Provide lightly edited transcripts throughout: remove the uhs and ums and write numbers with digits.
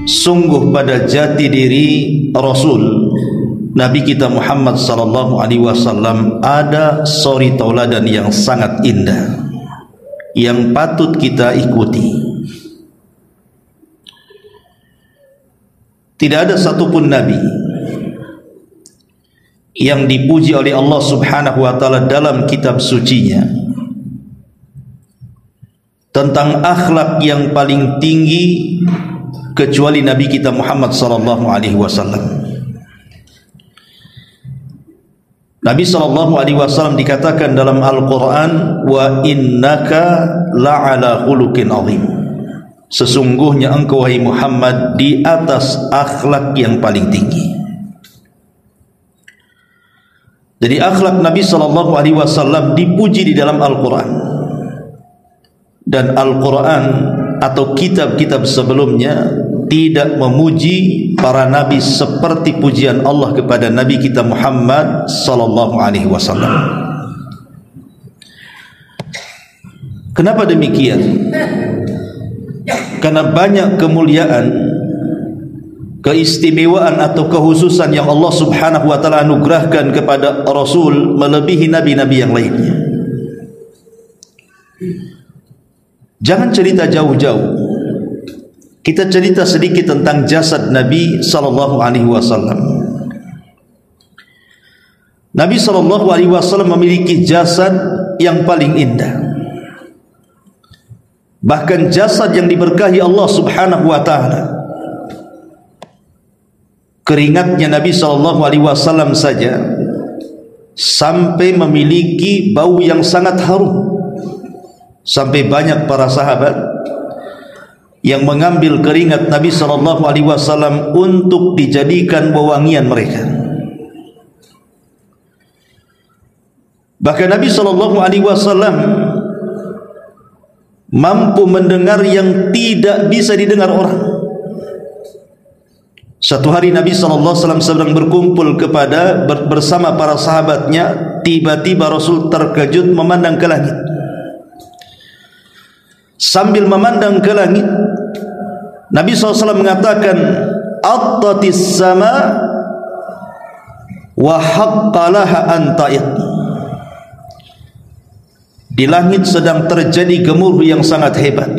Sungguh pada jati diri Rasul Nabi kita Muhammad sallallahu alaihi wasallam ada suri tauladan yang sangat indah yang patut kita ikuti. Tidak ada satupun nabi yang dipuji oleh Allah Subhanahu wa taala dalam kitab sucinya tentang akhlak yang paling tinggi kecuali Nabi kita Muhammad sallallahu alaihi wasallam. Nabi sallallahu alaihi wasallam dikatakan dalam Al-Qur'an, wa innaka la'ala khuluqin azim. Sesungguhnya engkau wahai Muhammad di atas akhlak yang paling tinggi. Jadi akhlak Nabi sallallahu alaihi wasallam dipuji di dalam Al-Qur'an. Dan Al-Qur'an atau kitab-kitab sebelumnya tidak memuji para nabi seperti pujian Allah kepada Nabi kita Muhammad sallallahu alaihi wasallam. Kenapa demikian? Karena banyak kemuliaan, keistimewaan atau kekhususan yang Allah Subhanahu wa taala anugerahkan kepada Rasul melebihi nabi-nabi yang lainnya. Jangan cerita jauh-jauh. Kita cerita sedikit tentang jasad Nabi sallallahu alaihi wasallam. Nabi sallallahu alaihi wasallam memiliki jasad yang paling indah. Bahkan jasad yang diberkahi Allah Subhanahu wa taala. Keringatnya Nabi sallallahu alaihi wasallam saja sampai memiliki bau yang sangat harum. Sampai banyak para sahabat yang mengambil keringat Nabi sallallahu alaihi wasallam untuk dijadikan wewangian mereka. Bahkan Nabi sallallahu alaihi wasallam mampu mendengar yang tidak bisa didengar orang. Satu hari Nabi sallallahu alaihi wasallam sedang berkumpul bersama para sahabatnya, tiba-tiba Rasul terkejut memandang ke langit. Sambil memandang ke langit, Nabi SAW mengatakan, "Attatis sama wa haqqalaha an ta'id." Di langit sedang terjadi gemuruh yang sangat hebat,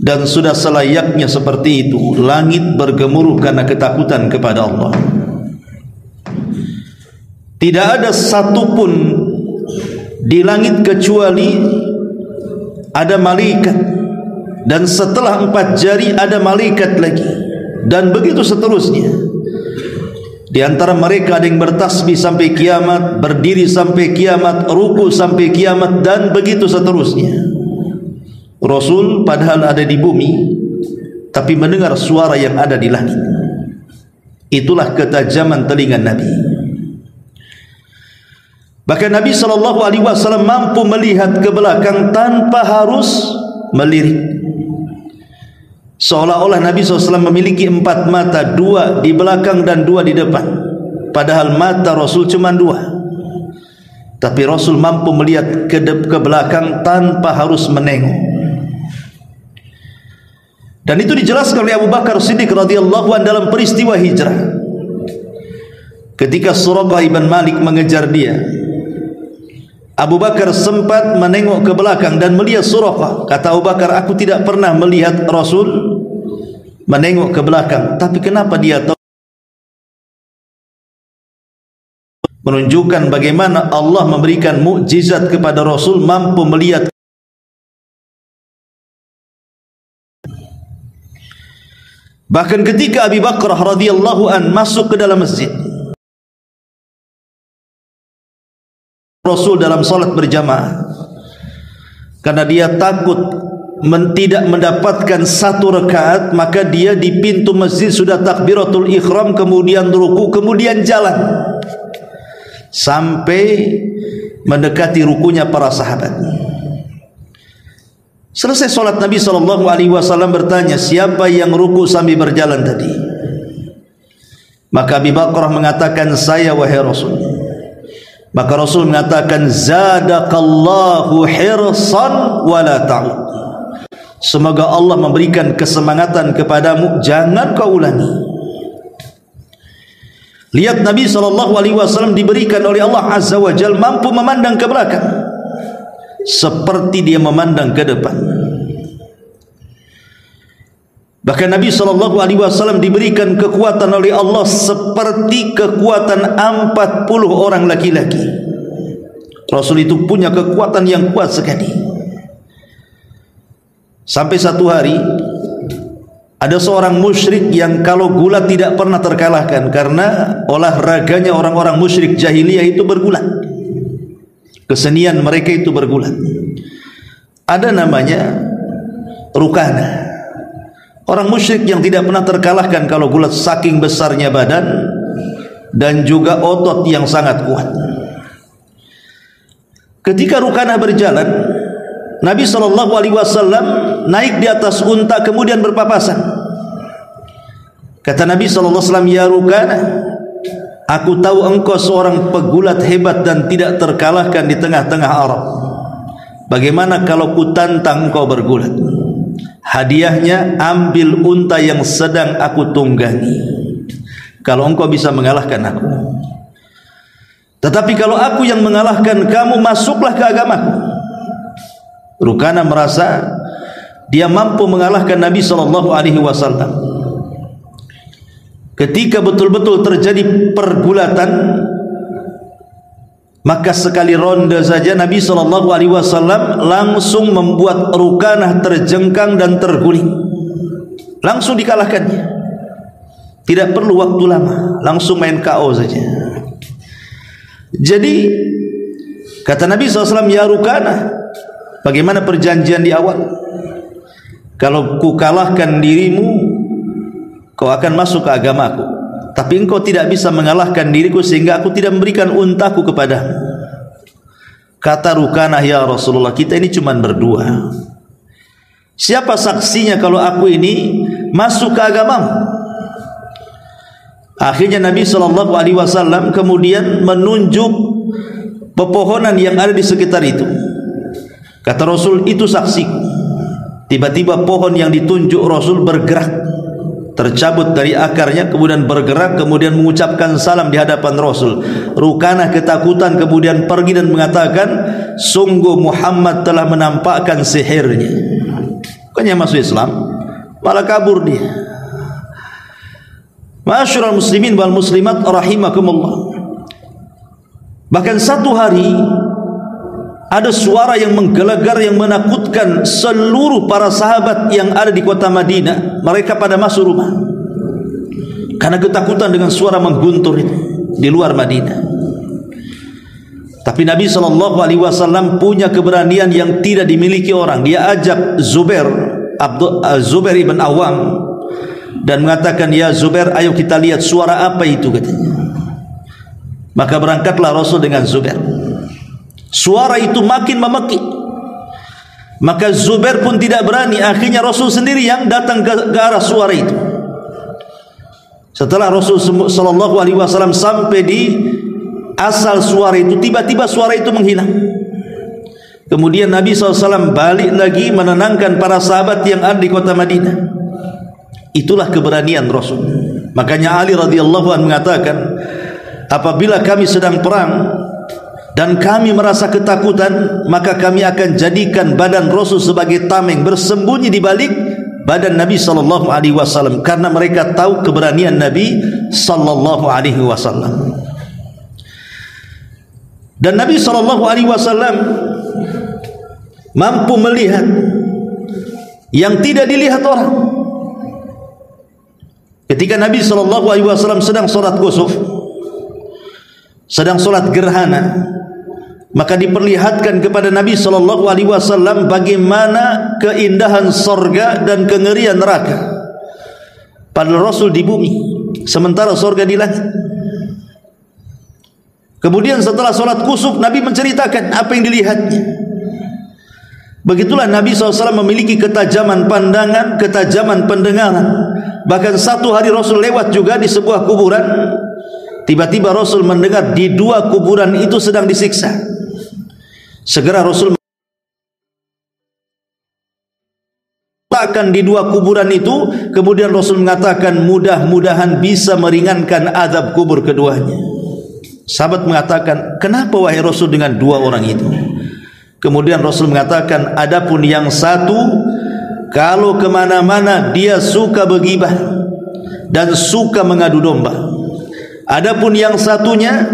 dan sudah selayaknya seperti itu. Langit bergemuruh karena ketakutan kepada Allah. Tidak ada satupun di langit kecuali ada malaikat, dan setelah 4 jari ada malaikat lagi, dan begitu seterusnya. Di antara mereka ada yang bertasbih sampai kiamat, berdiri sampai kiamat, ruku sampai kiamat, dan begitu seterusnya. Rasul padahal ada di bumi, tapi mendengar suara yang ada di langit. Itulah ketajaman telinga Nabi. Bahkan Nabi SAW mampu melihat ke belakang tanpa harus melirik. Seolah-olah Nabi SAW memiliki 4 mata, 2 di belakang dan 2 di depan. Padahal mata Rasul cuma 2. Tapi Rasul mampu melihat ke belakang tanpa harus menengok. Dan itu dijelaskan oleh Abu Bakar Siddiq radhiyallahu anhu dalam peristiwa hijrah. Ketika Suraqah ibn Malik mengejar dia, Abu Bakar sempat menengok ke belakang dan melihat Suraqah. Kata Abu Bakar, aku tidak pernah melihat Rasul menengok ke belakang, tapi kenapa dia tahu? Menunjukkan bagaimana Allah memberikan mukjizat kepada Rasul mampu melihat. Bahkan ketika Abu Bakar radhiyallahu an masuk ke dalam masjid, Rasul dalam salat berjamaah, karena dia takut tidak mendapatkan 1 rakaat, maka dia di pintu masjid sudah takbiratul ihram, kemudian ruku, kemudian jalan sampai mendekati rukunya para sahabat. Selesai salat, Nabi SAW bertanya, siapa yang ruku sambil berjalan tadi? Maka Abu Bakar mengatakan, saya wahai Rasul. Maka Rasul mengatakan, zadaqallahu hirsan wala ta'ud. Semoga Allah memberikan kesemangatan kepadamu, jangan kau ulangi. Lihat Nabi SAW diberikan oleh Allah Azza wa Jalla mampu memandang ke belakang seperti dia memandang ke depan. Bahkan Nabi SAW diberikan kekuatan oleh Allah seperti kekuatan 40 orang laki-laki. Rasul itu punya kekuatan yang kuat sekali. Sampai satu hari ada seorang musyrik yang kalau gulat tidak pernah terkalahkan, karena olahraganya orang-orang musyrik jahiliyah itu bergulat. Kesenian mereka itu bergulat. Ada namanya Rukana, orang musyrik yang tidak pernah terkalahkan kalau gulat, saking besarnya badan dan juga otot yang sangat kuat. Ketika Rukana berjalan, Nabi SAW naik di atas unta kemudian berpapasan. Kata Nabi SAW, ya Rukana, aku tahu engkau seorang pegulat hebat dan tidak terkalahkan di tengah-tengah Arab. Bagaimana kalau ku tantang engkau bergulat? Hadiahnya ambil unta yang sedang aku tunggangi, kalau engkau bisa mengalahkan aku. Tetapi kalau aku yang mengalahkan kamu, masuklah ke agamaku. Rukana merasa dia mampu mengalahkan Nabi SAW. Ketika betul-betul terjadi pergulatan, maka sekali ronde saja Nabi SAW langsung membuat Rukana terjengkang dan terguling. Langsung dikalahkannya. Tidak perlu waktu lama, langsung main KO saja. Jadi kata Nabi SAW, ya Rukana, bagaimana perjanjian di awal? Kalau ku kalahkan dirimu, kau akan masuk ke agamaku. Tapi engkau tidak bisa mengalahkan diriku sehingga aku tidak memberikan untaku kepadamu. Kata Rukana, ya Rasulullah, kita ini cuma berdua. Siapa saksinya kalau aku ini masuk ke agamamu? Akhirnya Nabi SAW kemudian menunjuk pepohonan yang ada di sekitar itu. Kata Rasul, itu saksiku. Tiba-tiba pohon yang ditunjuk Rasul bergerak, tercabut dari akarnya, kemudian bergerak, kemudian mengucapkan salam di hadapan Rasul. Rukana ketakutan kemudian pergi dan mengatakan, sungguh Muhammad telah menampakkan sihirnya. Bukannya masuk Islam, malah kabur dia. Ma'asyiral muslimin wal muslimat rahimakumullah. Bahkan satu hari ada suara yang menggelegar yang menakutkan seluruh para sahabat yang ada di kota Madinah. Mereka pada masuk rumah karena ketakutan dengan suara mengguntur itu di luar Madinah. Tapi Nabi SAW punya keberanian yang tidak dimiliki orang. Dia ajak Zubair ibn Awam dan mengatakan, ya Zubair, ayo kita lihat suara apa itu, katanya. Maka berangkatlah Rasul dengan Zubair. Suara itu makin memekik, maka Zubair pun tidak berani. Akhirnya Rasul sendiri yang datang ke arah suara itu. Setelah Rasul SAW sampai di asal suara itu, tiba-tiba suara itu menghilang. Kemudian Nabi SAW balik lagi menenangkan para sahabat yang ada di kota Madinah. Itulah keberanian Rasul. Makanya Ali radhiyallahu anhu mengatakan, apabila kami sedang perang dan kami merasa ketakutan, maka kami akan jadikan badan Rasul sebagai tameng, bersembunyi di balik badan Nabi SAW, karena mereka tahu keberanian Nabi SAW. Dan Nabi SAW mampu melihat yang tidak dilihat orang. Ketika Nabi SAW sedang sholat kusuf, sedang sholat gerhana, maka diperlihatkan kepada Nabi SAW bagaimana keindahan sorga dan kengerian neraka. Padahal Rasul di bumi, sementara sorga di langit. Kemudian setelah sholat kusuf, Nabi menceritakan apa yang dilihatnya. Begitulah Nabi SAW memiliki ketajaman pandangan, ketajaman pendengaran. Bahkan satu hari Rasul lewat juga di sebuah kuburan. Tiba-tiba Rasul mendengar di dua kuburan itu sedang disiksa. Segera Rasul diletakkan di dua kuburan itu. Kemudian Rasul mengatakan, mudah-mudahan bisa meringankan azab kubur keduanya. Sahabat mengatakan, kenapa wahai Rasul dengan dua orang itu? Kemudian Rasul mengatakan, adapun yang satu, kalau kemana-mana dia suka bergibah dan suka mengadu domba. Adapun yang satunya,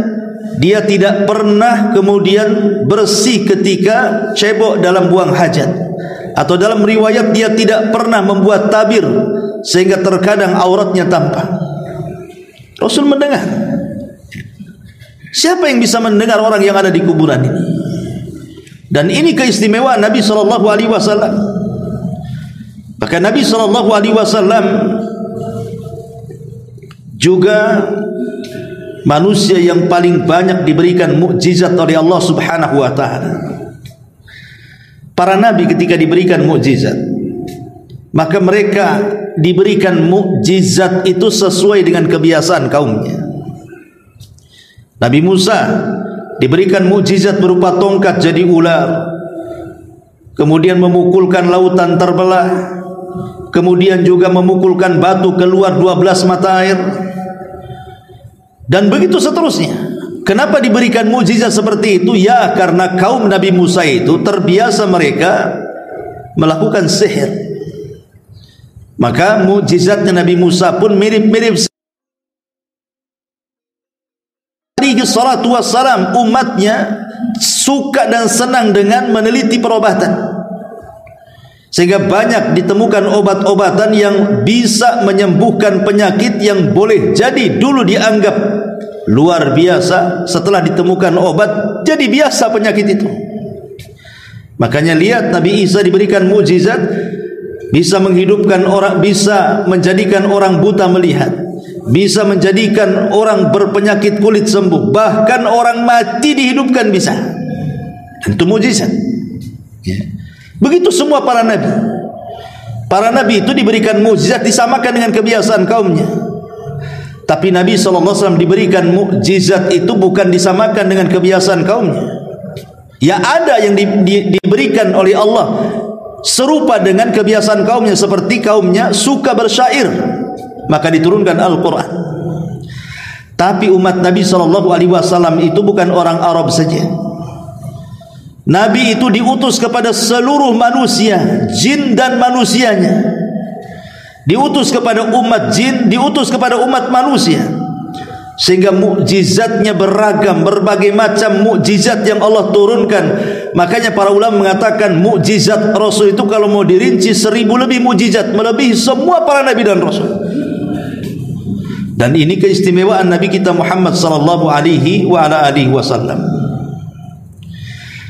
dia tidak pernah kemudian bersih ketika cebok dalam buang hajat. Atau dalam riwayat, dia tidak pernah membuat tabir sehingga terkadang auratnya tampak. Rasul mendengar. Siapa yang bisa mendengar orang yang ada di kuburan ini? Dan ini keistimewaan Nabi SAW. Bahkan Nabi SAW juga manusia yang paling banyak diberikan mukjizat oleh Allah Subhanahu wa taala. Para nabi ketika diberikan mukjizat, maka mereka diberikan mukjizat itu sesuai dengan kebiasaan kaumnya. Nabi Musa diberikan mukjizat berupa tongkat jadi ular, kemudian memukulkan lautan terbelah, kemudian juga memukulkan batu keluar 12 mata air, dan begitu seterusnya. Kenapa diberikan mukjizat seperti itu? Ya, karena kaum Nabi Musa itu terbiasa mereka melakukan sihir. Maka mukjizatnya Nabi Musa pun mirip-mirip. Alaihi salatu wassalam, umatnya suka dan senang dengan meneliti perobatan, sehingga banyak ditemukan obat-obatan yang bisa menyembuhkan penyakit yang boleh jadi dulu dianggap luar biasa. Setelah ditemukan obat, jadi biasa penyakit itu. Makanya lihat, Nabi Isa diberikan mukjizat, bisa menghidupkan orang, bisa menjadikan orang buta melihat, bisa menjadikan orang berpenyakit kulit sembuh, bahkan orang mati dihidupkan bisa. Itu mukjizat. Begitu semua para nabi. Para nabi itu diberikan mukjizat, disamakan dengan kebiasaan kaumnya. Tapi Nabi SAW diberikan mukjizat itu bukan disamakan dengan kebiasaan kaumnya. Ya, ada yang diberikan oleh Allah serupa dengan kebiasaan kaumnya, seperti kaumnya suka bersyair, maka diturunkan Al-Quran. Tapi umat Nabi SAW itu bukan orang Arab saja. Nabi itu diutus kepada seluruh manusia, jin dan manusianya. Diutus kepada umat jin, diutus kepada umat manusia, sehingga mukjizatnya beragam, berbagai macam mukjizat yang Allah turunkan. Makanya para ulama mengatakan mukjizat Rasul itu kalau mau dirinci 1000 lebih mukjizat, melebihi semua para nabi dan rasul. Dan ini keistimewaan Nabi kita Muhammad sallallahu alaihi wa ala alihi wasallam.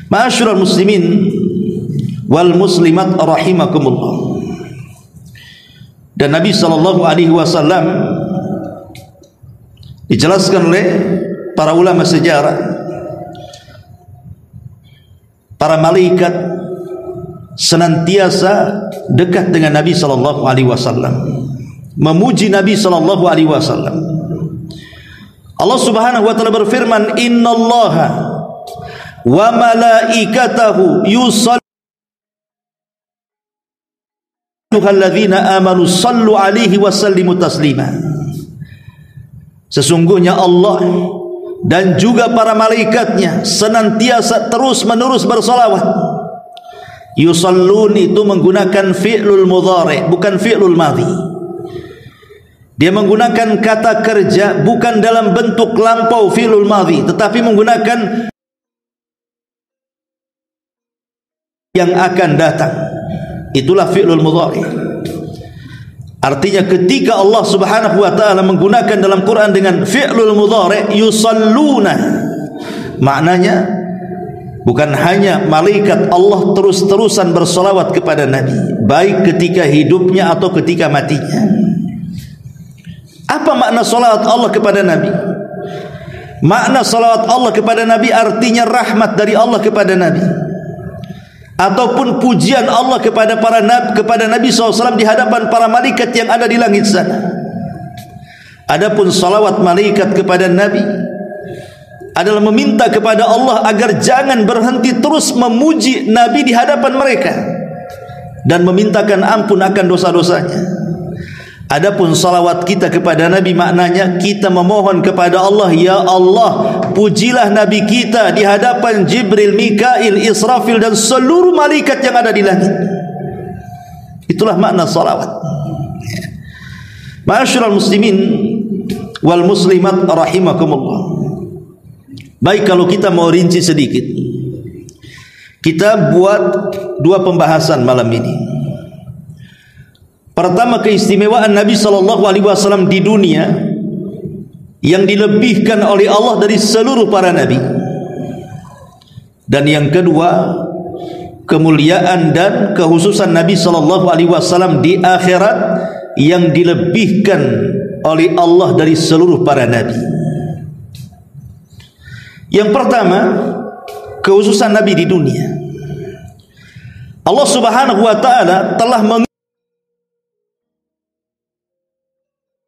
Ma'asyiral muslimin wal muslimat rahimakumullah. Dan Nabi SAW dijelaskan oleh para ulama sejarah, para malaikat senantiasa dekat dengan Nabi SAW, memuji Nabi SAW. Allah Subhanahu wa taala berfirman, innallaha wa malaikatahu yusalluna alladzina amanu sallu alaihi wa sallimu taslima. Sesungguhnya Allah dan juga para malaikatnya senantiasa terus menerus bersalawat. Yusallun itu menggunakan fi'lul mudhari', bukan fi'lul madhi. Dia menggunakan kata kerja bukan dalam bentuk lampau fi'lul madhi, tetapi menggunakan yang akan datang. Itulah fi'lul mudhari'. Artinya ketika Allah Subhanahu wa taala menggunakan dalam Quran dengan fi'lul mudhari' yusalluna, maknanya bukan hanya malaikat Allah terus-terusan bersolawat kepada Nabi, baik ketika hidupnya atau ketika matinya. Apa makna solawat Allah kepada Nabi? Makna solawat Allah kepada Nabi artinya rahmat dari Allah kepada Nabi, ataupun pujian Allah kepada para nabi, kepada Nabi SAW di hadapan para malaikat yang ada di langit sana. Adapun salawat malaikat kepada Nabi adalah meminta kepada Allah agar jangan berhenti terus memuji Nabi di hadapan mereka. dan memintakan ampun akan dosa-dosanya. Adapun salawat kita kepada Nabi maknanya kita memohon kepada Allah, ya Allah, pujilah Nabi kita di hadapan Jibril, Mikail, Israfil dan seluruh malaikat yang ada di langit. Itulah makna salawat. Ma'asyiral muslimin wal muslimat rahimakumullah. Baik, kalau kita mau rinci sedikit, kita buat dua pembahasan malam ini. Pertama, keistimewaan Nabi SAW di dunia yang dilebihkan oleh Allah dari seluruh para nabi. Dan yang kedua, kemuliaan dan kekhususan Nabi SAW di akhirat yang dilebihkan oleh Allah dari seluruh para nabi. Yang pertama, kekhususan Nabi di dunia. Allah Subhanahu wa taala telah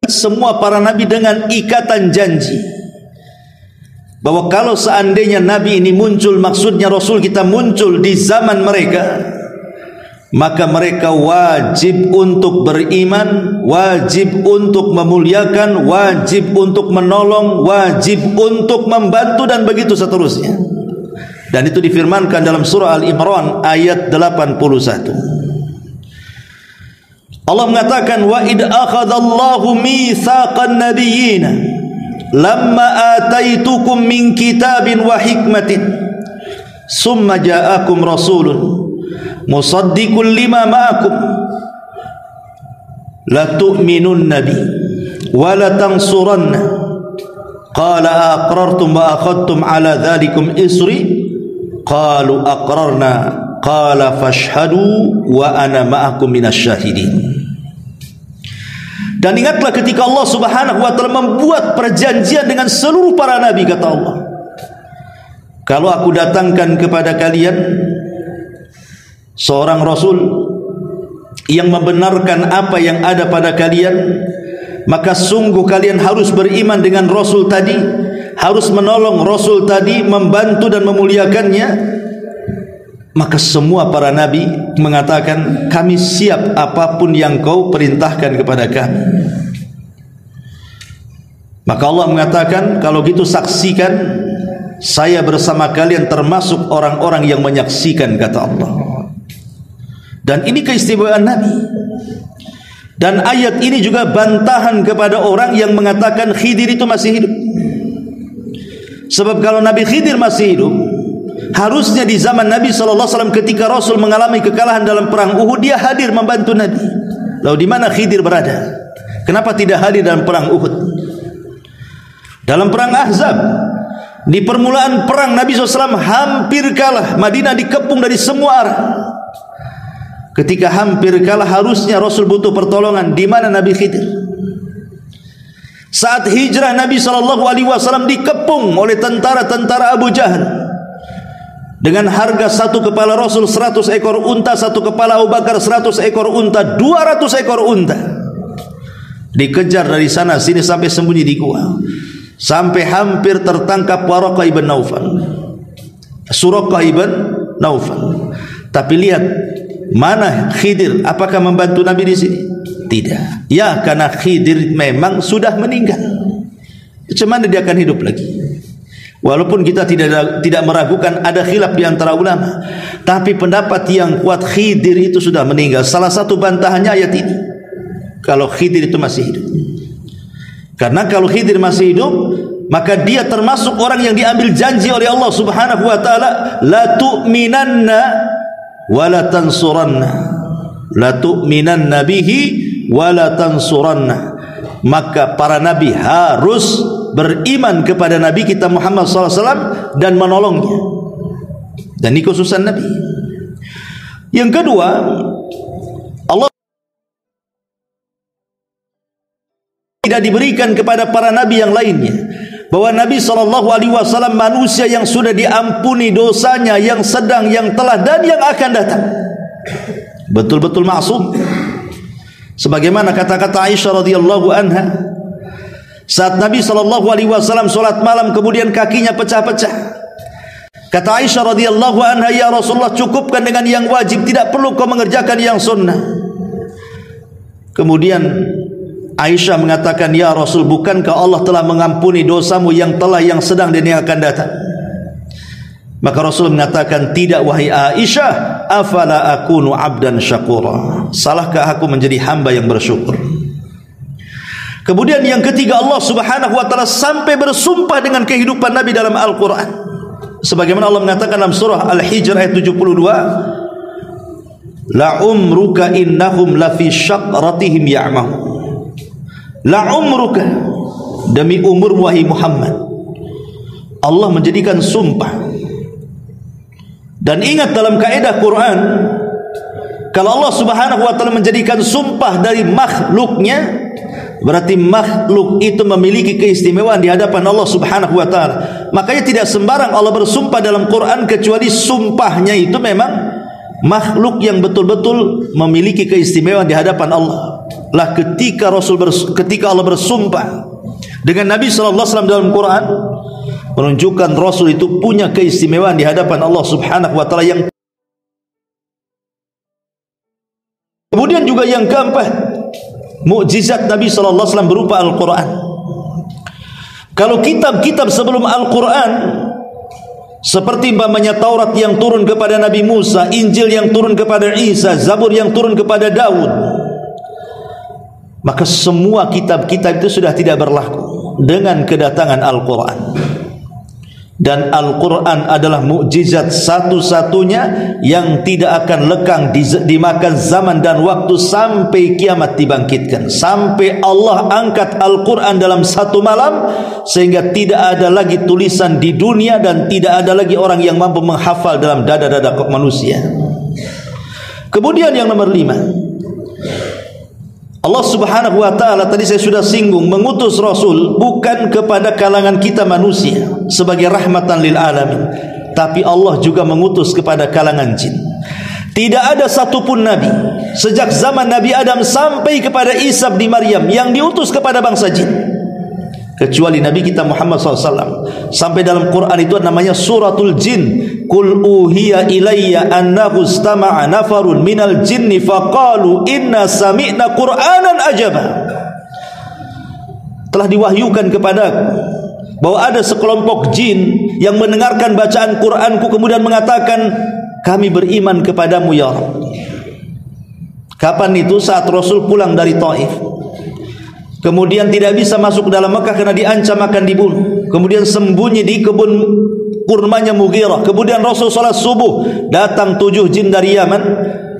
semua para nabi dengan ikatan janji bahwa kalau seandainya nabi ini muncul, maksudnya rasul kita muncul di zaman mereka, maka mereka wajib untuk beriman, wajib untuk memuliakan, wajib untuk menolong, wajib untuk membantu, dan begitu seterusnya. Dan itu difirmankan dalam surah Al-Imran ayat 81. Allah mengatakan, wa id akhadallahu mitsaqan nabiyyin lamma ataitukum min kitabin wa hikmatin summa ja'akum rasulun musaddiqun lima ma'akum la tu'minun nabi wa la tansuranna qala aqrartum wa akhadtum ala dhalikum isri qalu aqrarna qala fashhadu wa ana ma'akum minasyahidin. Dan ingatlah ketika Allah Subhanahu wa taala membuat perjanjian dengan seluruh para nabi, kata Allah, kalau aku datangkan kepada kalian seorang rasul yang membenarkan apa yang ada pada kalian, maka sungguh kalian harus beriman dengan rasul tadi, harus menolong rasul tadi, membantu dan memuliakannya. Maka semua para nabi mengatakan, kami siap apapun yang kau perintahkan kepada kami. Maka Allah mengatakan, kalau gitu saksikan, saya bersama kalian termasuk orang-orang yang menyaksikan, kata Allah. Dan ini keistimewaan Nabi. Dan ayat ini juga bantahan kepada orang yang mengatakan Khidir itu masih hidup. Sebab kalau Nabi Khidir masih hidup, harusnya di zaman Nabi SAW ketika Rasul mengalami kekalahan dalam perang Uhud, dia hadir membantu Nabi. Lalu di mana Khidir berada? Kenapa tidak hadir dalam perang Uhud? Dalam perang Ahzab, di permulaan perang Nabi SAW hampir kalah. Madinah dikepung dari semua arah. Ketika hampir kalah, harusnya Rasul butuh pertolongan. Di mana Nabi Khidir? Saat hijrah Nabi SAW dikepung oleh tentara-tentara Abu Jahal. Dengan harga satu kepala Rasul 100 ekor unta, satu kepala Abu Bakar 100 ekor unta, 200 ekor unta. Dikejar dari sana sini sampai sembunyi di gua, sampai hampir tertangkap Waraqah ibn Naufal, Suraqah ibn Naufal. Tapi lihat, mana Khidir? Apakah membantu Nabi di sini? Tidak. Ya, karena Khidir memang sudah meninggal. Macam mana dia akan hidup lagi? Walaupun kita tidak meragukan ada khilaf di antara ulama, tapi pendapat yang kuat Khidir itu sudah meninggal. Salah satu bantahannya ayat ini, kalau Khidir itu masih hidup. Karena kalau Khidir masih hidup, maka dia termasuk orang yang diambil janji oleh Allah Subhanahu wa taala, la tu'minanna wa la tansuranna, la tu'minanna bihi wa la tansuranna. Maka para nabi harus beriman kepada Nabi kita Muhammad SAW dan menolongnya. Dan ini khususan Nabi. Yang kedua, Allah tidak diberikan kepada para nabi yang lainnya, bahwa Nabi SAW manusia yang sudah diampuni dosanya, yang sedang, yang telah, dan yang akan datang. Betul-betul maksum. Sebagaimana kata-kata Aisyah radhiyallahu anha, saat Nabi SAW sholat malam kemudian kakinya pecah-pecah, Kata Aisyah radhiyallahu anha, ya Rasulullah, cukupkan dengan yang wajib, tidak perlu kau mengerjakan yang sunnah. Kemudian Aisyah mengatakan, ya Rasul, bukankah Allah telah mengampuni dosamu yang telah, yang sedang dan yang akan datang? Maka Rasul mengatakan, tidak wahai Aisyah, afala akunu abdan syakura, salahkah aku menjadi hamba yang bersyukur? Kemudian yang ketiga, Allah subhanahu wa ta'ala sampai bersumpah dengan kehidupan Nabi dalam Al-Quran, sebagaimana Allah mengatakan dalam surah Al-Hijr ayat 72, la umruka innahum lafi syaqratihim ya'mahun. La umruka, demi umur wahai Muhammad. Allah menjadikan sumpah. Dan ingat dalam kaidah Quran, kalau Allah subhanahu wa ta'ala menjadikan sumpah dari makhluknya, berarti makhluk itu memiliki keistimewaan di hadapan Allah subhanahu wa ta'ala. Makanya tidak sembarang Allah bersumpah dalam Quran, kecuali sumpahnya itu memang makhluk yang betul-betul memiliki keistimewaan di hadapan Allah. Lah ketika Allah bersumpah dengan Nabi SAW dalam Quran, menunjukkan Rasul itu punya keistimewaan di hadapan Allah subhanahu wa ta'ala. Yang kemudian juga yang keempat, mukjizat Nabi SAW berupa Al-Quran. Kalau kitab-kitab sebelum Al-Quran, seperti umpamanya Taurat yang turun kepada Nabi Musa, Injil yang turun kepada Isa, Zabur yang turun kepada Daud, maka semua kitab-kitab itu sudah tidak berlaku dengan kedatangan Al-Quran. Dan Al-Quran adalah mukjizat satu-satunya yang tidak akan lekang dimakan zaman dan waktu sampai kiamat dibangkitkan, sampai Allah angkat Al-Quran dalam satu malam, sehingga tidak ada lagi tulisan di dunia dan tidak ada lagi orang yang mampu menghafal dalam dada-dada manusia. Kemudian yang nomor 5, Allah subhanahu wa ta'ala, tadi saya sudah singgung, mengutus Rasul bukan kepada kalangan kita manusia sebagai rahmatan lil alamin, tapi Allah juga mengutus kepada kalangan jin. Tidak ada satupun Nabi sejak zaman Nabi Adam sampai kepada Isa bin Maryam yang diutus kepada bangsa jin, kecuali Nabi kita Muhammad SAW. Sampai dalam Quran itu namanya suratul jin. Qul uhiya ilayya annahu istama'a nafarun minal jinni faqalu inna sami'na qur'anan ajaba. Telah diwahyukan kepadaku bahwa ada sekelompok jin yang mendengarkan bacaan Qur'anku kemudian mengatakan, kami beriman kepadamu ya Rabb. Kapan itu? Saat Rasul pulang dari Taif, kemudian tidak bisa masuk ke dalam Mekah karena diancam akan dibunuh, kemudian sembunyi di kebun kurmanya Mughirah. Kemudian Rasul salat subuh, datang 7 jin dari Yaman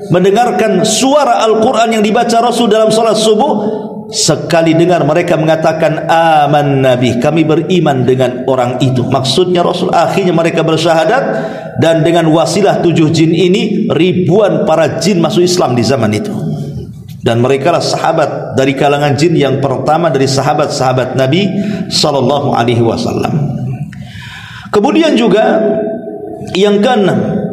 mendengarkan suara Al-Quran yang dibaca Rasul dalam salat subuh. Sekali dengar mereka mengatakan, aman nabi, kami beriman dengan orang itu. Maksudnya Rasul. Akhirnya mereka bersyahadat, dan dengan wasilah 7 jin ini ribuan para jin masuk Islam di zaman itu. Dan mereka lah sahabat dari kalangan jin yang pertama dari sahabat-sahabat Nabi sallallahu alaihi wasallam. Kemudian juga yang keenam,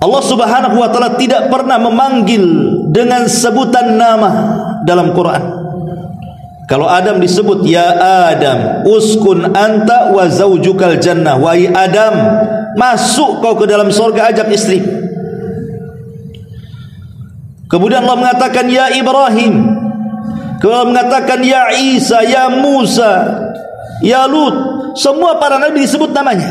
Allah subhanahu wa ta'ala tidak pernah memanggil dengan sebutan nama dalam Quran. Kalau Adam disebut, ya Adam uskun anta wa zaujukal jannah, wahai Adam, masuk kau ke dalam surga, ajak istri. Kemudian Allah mengatakan ya Ibrahim, kemudian mengatakan ya Isa, ya Musa, ya Lut. Semua para nabi disebut namanya.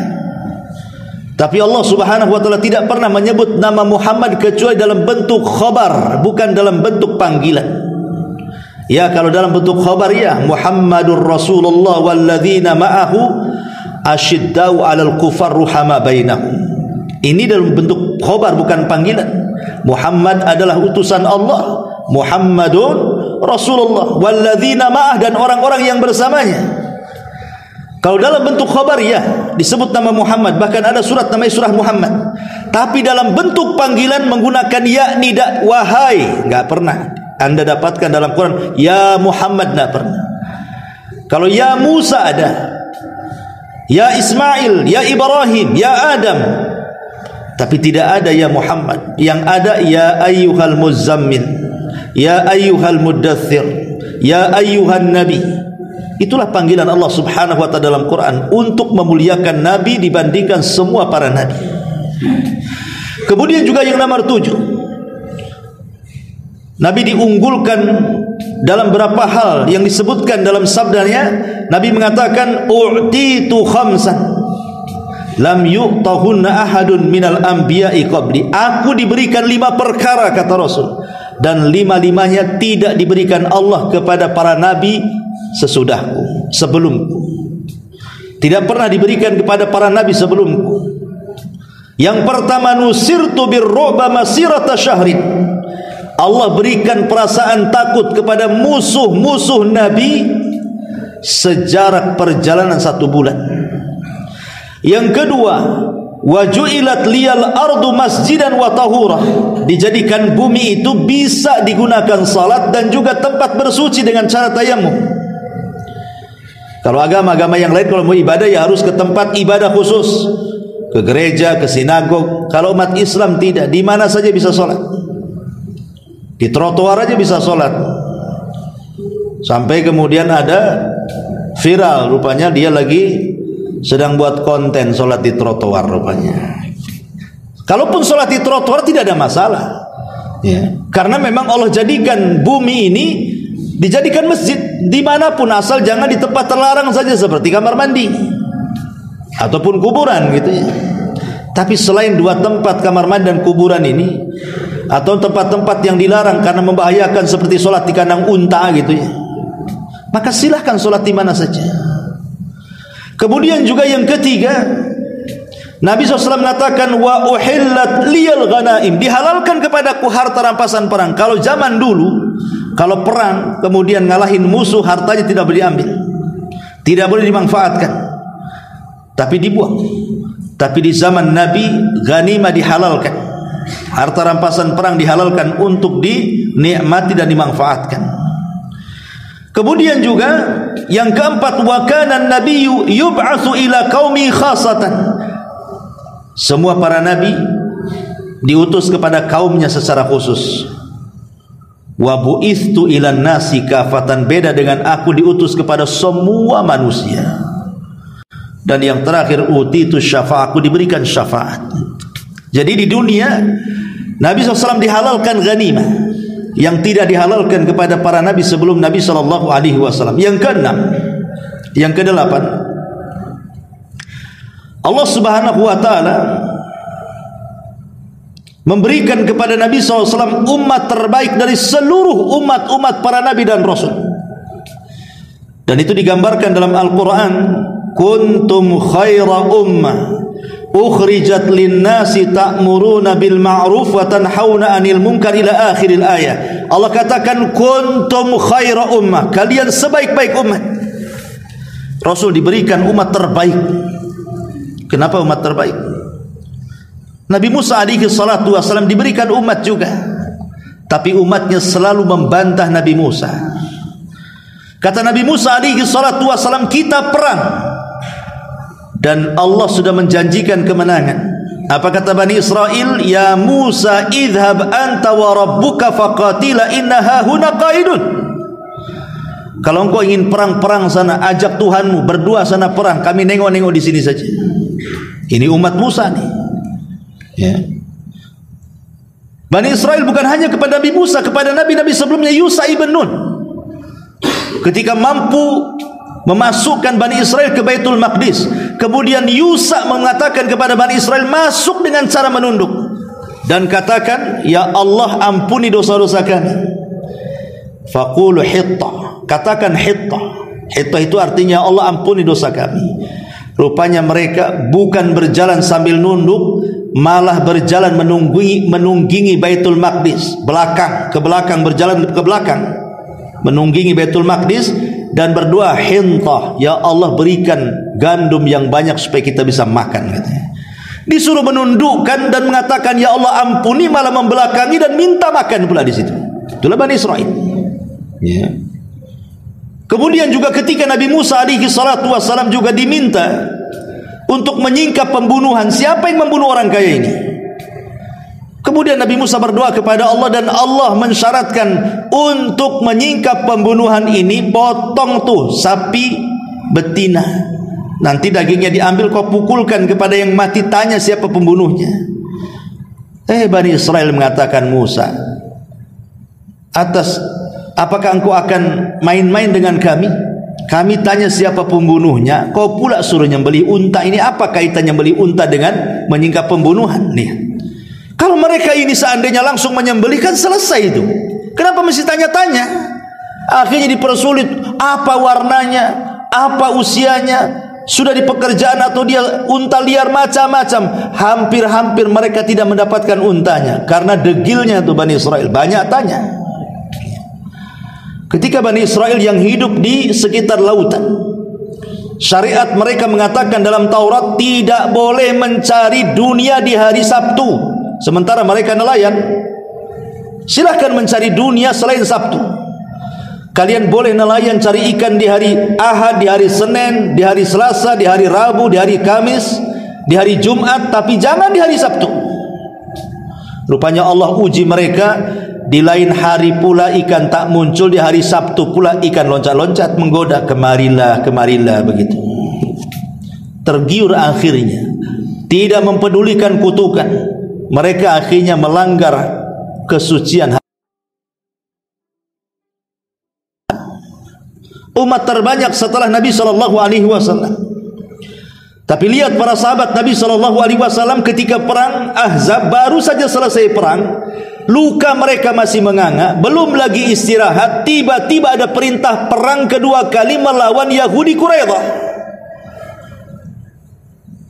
Tapi Allah subhanahu wa ta'ala tidak pernah menyebut nama Muhammad kecuali dalam bentuk khabar, bukan dalam bentuk panggilan. Ya, kalau dalam bentuk khabar, ya Muhammadur Rasulullah walladzina ma'ahu asyiddau 'alal kufar ruhama bainahum. Ini dalam bentuk khabar, bukan panggilan. Muhammad adalah utusan Allah, Muhammadun Rasulullah walladzina ma'ah, dan orang-orang yang bersamanya. Kalau dalam bentuk khabar, ya disebut nama Muhammad, bahkan ada surat namanya surah Muhammad. Tapi dalam bentuk panggilan menggunakan ya, nida, wahai, enggak pernah Anda dapatkan dalam Quran ya Muhammad, enggak pernah. Kalau ya Musa ada, ya Ismail, ya Ibrahim, ya Adam, tapi tidak ada ya Muhammad. Yang ada ya ayyuhal muzammil, ya ayyuhal muddathir, ya ayyuhan nabi. Itulah panggilan Allah Subhanahu wa ta'ala dalam Quran untuk memuliakan Nabi dibandingkan semua para Nabi. Kemudian juga yang nomor 7, Nabi diunggulkan dalam beberapa hal yang disebutkan dalam sabdanya. Nabi mengatakan, u'titu khamsan lam yu'tahunna ahadun minal anbiya'i qabli. Aku diberikan 5 perkara, kata Rasul, dan 5-5-nya tidak diberikan Allah kepada para nabi sesudahku, sebelumku. Tidak pernah diberikan kepada para nabi sebelumku. Yang pertama, nusirtu birru'ba masirata syahrin. Allah berikan perasaan takut kepada musuh-musuh Nabi sejarak perjalanan 1 bulan. Yang kedua, waju'ilat liyal ardu masjidan wa tahura. Dijadikan bumi itu bisa digunakan salat dan juga tempat bersuci dengan cara tayamum. Kalau agama-agama yang lain kalau mau ibadah ya harus ke tempat ibadah khusus, ke gereja, ke sinagog. Kalau umat Islam tidak, di mana saja bisa salat. Di trotoar aja bisa sholat. Sampai kemudian ada viral, rupanya dia lagi sedang buat konten sholat di trotoar rupanya. Kalaupun sholat di trotoar tidak ada masalah, ya. Karena memang Allah jadikan bumi ini dijadikan masjid dimanapun, asal jangan di tempat terlarang saja seperti kamar mandi ataupun kuburan gitu ya. Tapi selain 2 tempat, kamar mandi dan kuburan ini, atau tempat-tempat yang dilarang karena membahayakan seperti sholat di kandang unta gitu ya, maka silahkan sholat di mana saja. Kemudian juga yang ketiga, Nabi SAW mengatakan, wa uhillat liyal ghanaim. Dihalalkan kepadaku harta rampasan perang. Kalau zaman dulu, kalau perang kemudian ngalahin musuh, hartanya tidak boleh diambil, tidak boleh dimanfaatkan, tapi dibuang. Tapi di zaman Nabi, ghanimah dihalalkan, harta rampasan perang dihalalkan untuk dinikmati dan dimanfaatkan. Kemudian juga yang keempat, wa kana an-nabiyyu yub'atsu ila qaumi khassatan. Semua para nabi diutus kepada kaumnya secara khusus. Wa bu'itstu ilan nasi kafatan. Beda dengan aku, diutus kepada semua manusia. Dan yang terakhir, utitu syafa'a, aku diberikan syafaat. Jadi di dunia Nabi SAW dihalalkan ghanimah yang tidak dihalalkan kepada para nabi sebelum Nabi SAW. Yang keenam, yang kedelapan, Allah Subhanahu wa ta'ala memberikan kepada Nabi SAW umat terbaik dari seluruh umat-umat para nabi dan rasul. Dan itu digambarkan dalam Al-Quran, kuntum khaira ummah ukhrijat linnasi ta'muruna bil ma'ruf wa tanhauna 'anil munkar ila akhiril ayah. Allah katakan kuntum khaira ummah, kalian sebaik-baik umat. Rasul diberikan umat terbaik. Kenapa umat terbaik? Nabi Musa alaihi salatu wasallam diberikan umat juga, tapi umatnya selalu membantah Nabi Musa. Kata Nabi Musa alaihi salatu wasallam, kita perang dan Allah sudah menjanjikan kemenangan. Apa kata Bani Israel? Ya Musa idhab anta wa rabbuka faqatila innaha huna qaidun. Kalau engkau ingin perang sana, ajak Tuhanmu berdua sana perang, kami nengok-nengok di sini saja. Ini umat Musa nih, ya. Bani Israel bukan hanya kepada Nabi Musa, kepada nabi-nabi sebelumnya. Yusha ibn Nun ketika mampu memasukkan Bani Israel ke Baitul Maqdis, kemudian Yusha mengatakan kepada Bani Israel, masuk dengan cara menunduk dan katakan, ya Allah ampuni dosa-dosa kami. Faqulu hitta, katakan hitta. Hitta itu artinya Allah ampuni dosa kami. Rupanya mereka bukan berjalan sambil nunduk, malah berjalan menunggingi Baitul Maqdis, belakang ke belakang, berjalan ke belakang menunggingi Baitul Maqdis dan berdoa, hintah, ya Allah berikan gandum yang banyak supaya kita bisa makan, katanya. Disuruh menundukkan dan mengatakan ya Allah ampuni, malah membelakangi dan minta makan pula di situ. Itulah Bani Israel, ya. Kemudian juga ketika Nabi Musa alaihi salatu wassalam juga diminta untuk menyingkap pembunuhan. Siapa yang membunuh orang kaya ini? Kemudian Nabi Musa berdoa kepada Allah dan Allah mensyaratkan untuk menyingkap pembunuhan ini, potong tuh sapi betina. Nanti dagingnya diambil, kau pukulkan kepada yang mati, tanya siapa pembunuhnya. Bani Israel mengatakan, Musa, apakah engkau akan main-main dengan kami? Kami tanya siapa pembunuhnya, kau pula suruh nyembelih unta. Ini apa kaitannya nyembelih unta dengan menyingkap pembunuhan? Nih, kalau mereka ini seandainya langsung menyembelih kan selesai itu. Kenapa mesti tanya-tanya? Akhirnya dipersulit. Apa warnanya? Apa usianya? Sudah di pekerjaan atau dia unta liar, macam-macam. Hampir-hampir mereka tidak mendapatkan untanya karena degilnya tuh Bani Israel, banyak tanya. Ketika Bani Israel yang hidup di sekitar lautan, syariat mereka mengatakan dalam Taurat tidak boleh mencari dunia di hari Sabtu. Sementara mereka nelayan, silahkan mencari dunia selain Sabtu. Kalian boleh nelayan cari ikan di hari Ahad, di hari Senin, di hari Selasa, di hari Rabu, di hari Kamis, di hari Jumat, tapi jangan di hari Sabtu. Rupanya Allah uji mereka. Di lain hari pula ikan tak muncul, di hari Sabtu pula ikan loncat-loncat menggoda, kemarilah, kemarilah, begitu. Tergiur akhirnya, tidak mempedulikan kutukan. Mereka akhirnya melanggar kesucian. Umat terbanyak setelah Nabi SAW. Tapi lihat para sahabat Nabi SAW ketika perang Ahzab, baru saja selesai perang, luka mereka masih menganga, belum lagi istirahat, tiba-tiba ada perintah perang kedua kali melawan Yahudi Quraidah.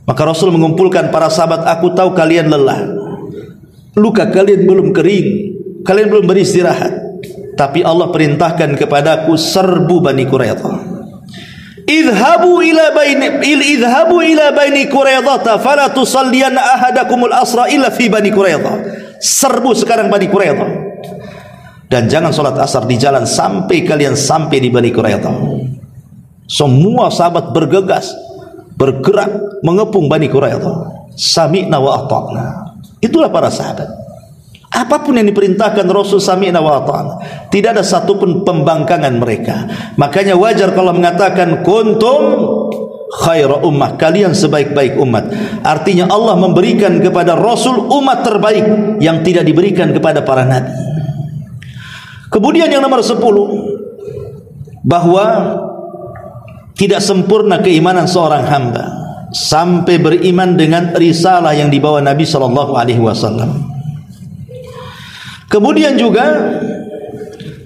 Maka Rasul mengumpulkan para sahabat, aku tahu kalian lelah, luka kalian belum kering, kalian belum beristirahat, tapi Allah perintahkan kepadaku, serbu Bani Quraidah. Idhabu ila Bani Quraidah fala tusalliyanna ahadakumul asra illa fi Bani Quraidah. Serbu sekarang Bani Quraidah, dan jangan sholat asar di jalan sampai kalian sampai di Bani Quraidah. Semua sahabat bergegas, bergerak mengepung Bani Quraidah. Sami'na wa ata'na. Itulah para sahabat. Apapun yang diperintahkan Rasul, sami'na wa ata'na. Tidak ada satupun pembangkangan mereka. Makanya wajar kalau mengatakan kuntum khaira ummah, kalian sebaik-baik umat. Artinya Allah memberikan kepada Rasul umat terbaik yang tidak diberikan kepada para nabi. Kemudian yang nomor 10, bahwa tidak sempurna keimanan seorang hamba sampai beriman dengan risalah yang dibawa Nabi SAW. Kemudian juga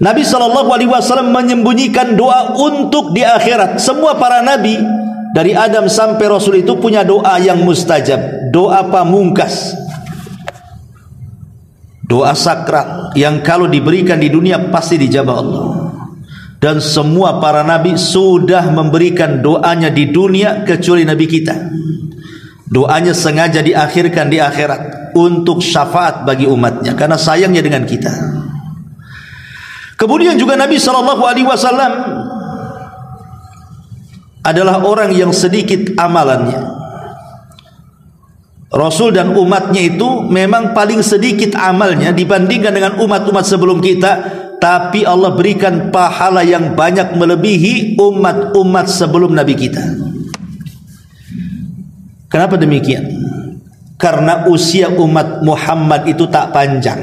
Nabi SAW menyembunyikan doa untuk di akhirat. Semua para nabi dari Adam sampai Rasul itu punya doa yang mustajab, doa pamungkas, doa sakral yang kalau diberikan di dunia pasti dijabah Allah. Dan semua para nabi sudah memberikan doanya di dunia kecuali Nabi kita. Doanya sengaja diakhirkan di akhirat untuk syafaat bagi umatnya karena sayangnya dengan kita. Kemudian juga Nabi SAW adalah orang yang sedikit amalannya. Rasul dan umatnya itu memang paling sedikit amalnya dibandingkan dengan umat-umat sebelum kita, tapi Allah berikan pahala yang banyak melebihi umat-umat sebelum Nabi kita. Kenapa demikian? Karena usia umat Muhammad itu tak panjang.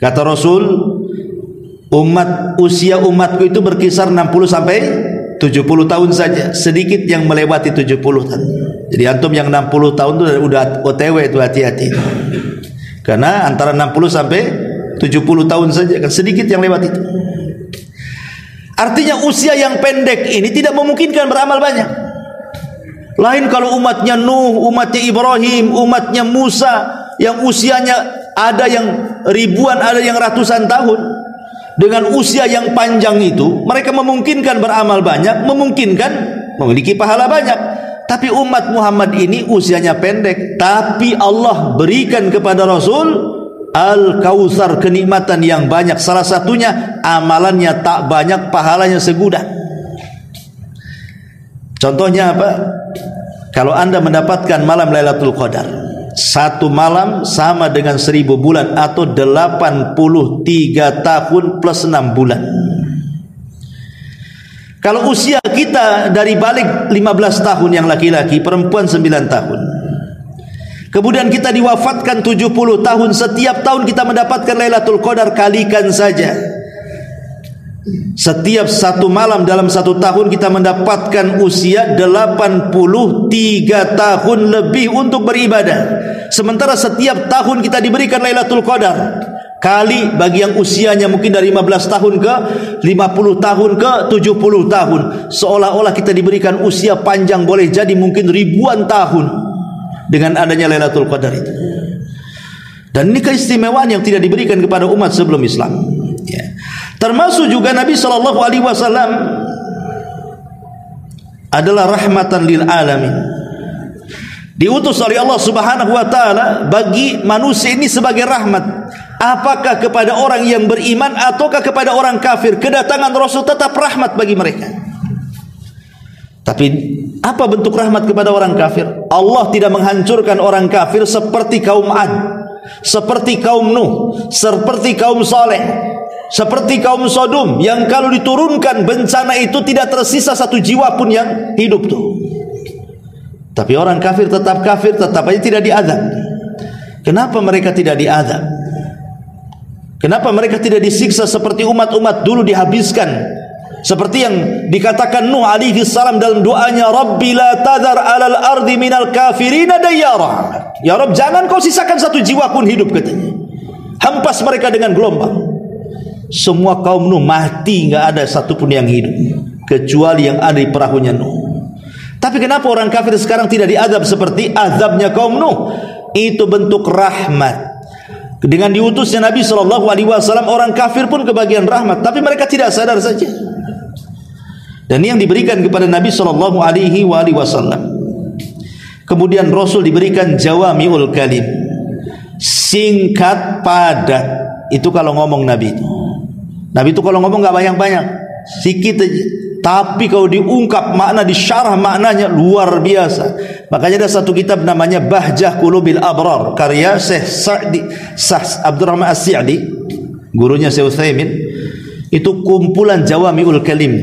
Kata Rasul, usia umatku itu berkisar 60 sampai 70 tahun saja. Sedikit yang melewati 70 tahun. Jadi antum yang 60 tahun itu udah OTW itu, hati-hati. Karena antara 60 sampai 70 tahun saja kan sedikit yang lewat itu. Artinya usia yang pendek ini tidak memungkinkan beramal banyak. Lain kalau umatnya Nuh, umatnya Ibrahim, umatnya Musa yang usianya ada yang ribuan, ada yang ratusan tahun. Dengan usia yang panjang itu mereka memungkinkan beramal banyak, memungkinkan memiliki pahala banyak. Tapi umat Muhammad ini usianya pendek, tapi Allah berikan kepada Rasul Al-Kautsar, kenikmatan yang banyak. Salah satunya amalannya tak banyak, pahalanya segudang. Contohnya apa? Kalau anda mendapatkan malam Lailatul Qadar, satu malam sama dengan 1000 bulan atau 83 tahun plus 6 bulan. Kalau usia kita dari balik 15 tahun yang laki-laki, perempuan 9 tahun. Kemudian kita diwafatkan 70 tahun, setiap tahun kita mendapatkan Lailatul Qadar, kalikan saja. Setiap satu malam dalam satu tahun kita mendapatkan usia 83 tahun lebih untuk beribadah. Sementara setiap tahun kita diberikan Lailatul Qadar, kali bagi yang usianya mungkin dari 15 tahun ke 50 tahun ke 70 tahun, seolah-olah kita diberikan usia panjang, boleh jadi mungkin ribuan tahun dengan adanya Lailatul Qadar itu. Dan ini keistimewaan yang tidak diberikan kepada umat sebelum Islam, ya. Termasuk juga Nabi SAW adalah rahmatan lil alamin, diutus oleh Allah Subhanahu wa taala bagi manusia ini sebagai rahmat. Apakah kepada orang yang beriman ataukah kepada orang kafir, kedatangan Rasul tetap rahmat bagi mereka. Tapi apa bentuk rahmat kepada orang kafir? Allah tidak menghancurkan orang kafir seperti kaum Ad, seperti kaum Nuh, seperti kaum Saleh, seperti kaum Sodom, yang kalau diturunkan bencana itu tidak tersisa satu jiwa pun yang hidup tuh. Tapi orang kafir, tetap aja tidak diazab. Kenapa mereka tidak diazab? Kenapa mereka tidak disiksa seperti umat-umat dulu dihabiskan? Seperti yang dikatakan Nuh alaihi salam dalam doanya, Rabbi la tadhar alal ardi minal kafirina dayyara. Ya Rabb, jangan kau sisakan satu jiwa pun hidup, katanya. Hempas mereka dengan gelombang. Semua kaum Nuh mati, nggak ada satupun yang hidup kecuali yang ada di perahunya Nuh. Tapi kenapa orang kafir sekarang tidak diazab seperti azabnya kaum Nuh? Itu bentuk rahmat. Dengan diutusnya Nabi SAW, orang kafir pun kebagian rahmat, tapi mereka tidak sadar saja. Dan yang diberikan kepada Nabi SAW, kemudian Rasul diberikan jawami'ul kalim, singkat padat. Itu kalau ngomong Nabi itu. Nabi itu kalau ngomong nggak banyak-banyak, sedikit aja. Tapi kalau diungkap makna, disyarah maknanya luar biasa. Makanya ada satu kitab namanya Bahjah Qulubil Abrar, karya Syekh Abdurrahman As-Sa'di, gurunya Syekh Utsaimin. Itu kumpulan jawami'ul kalim,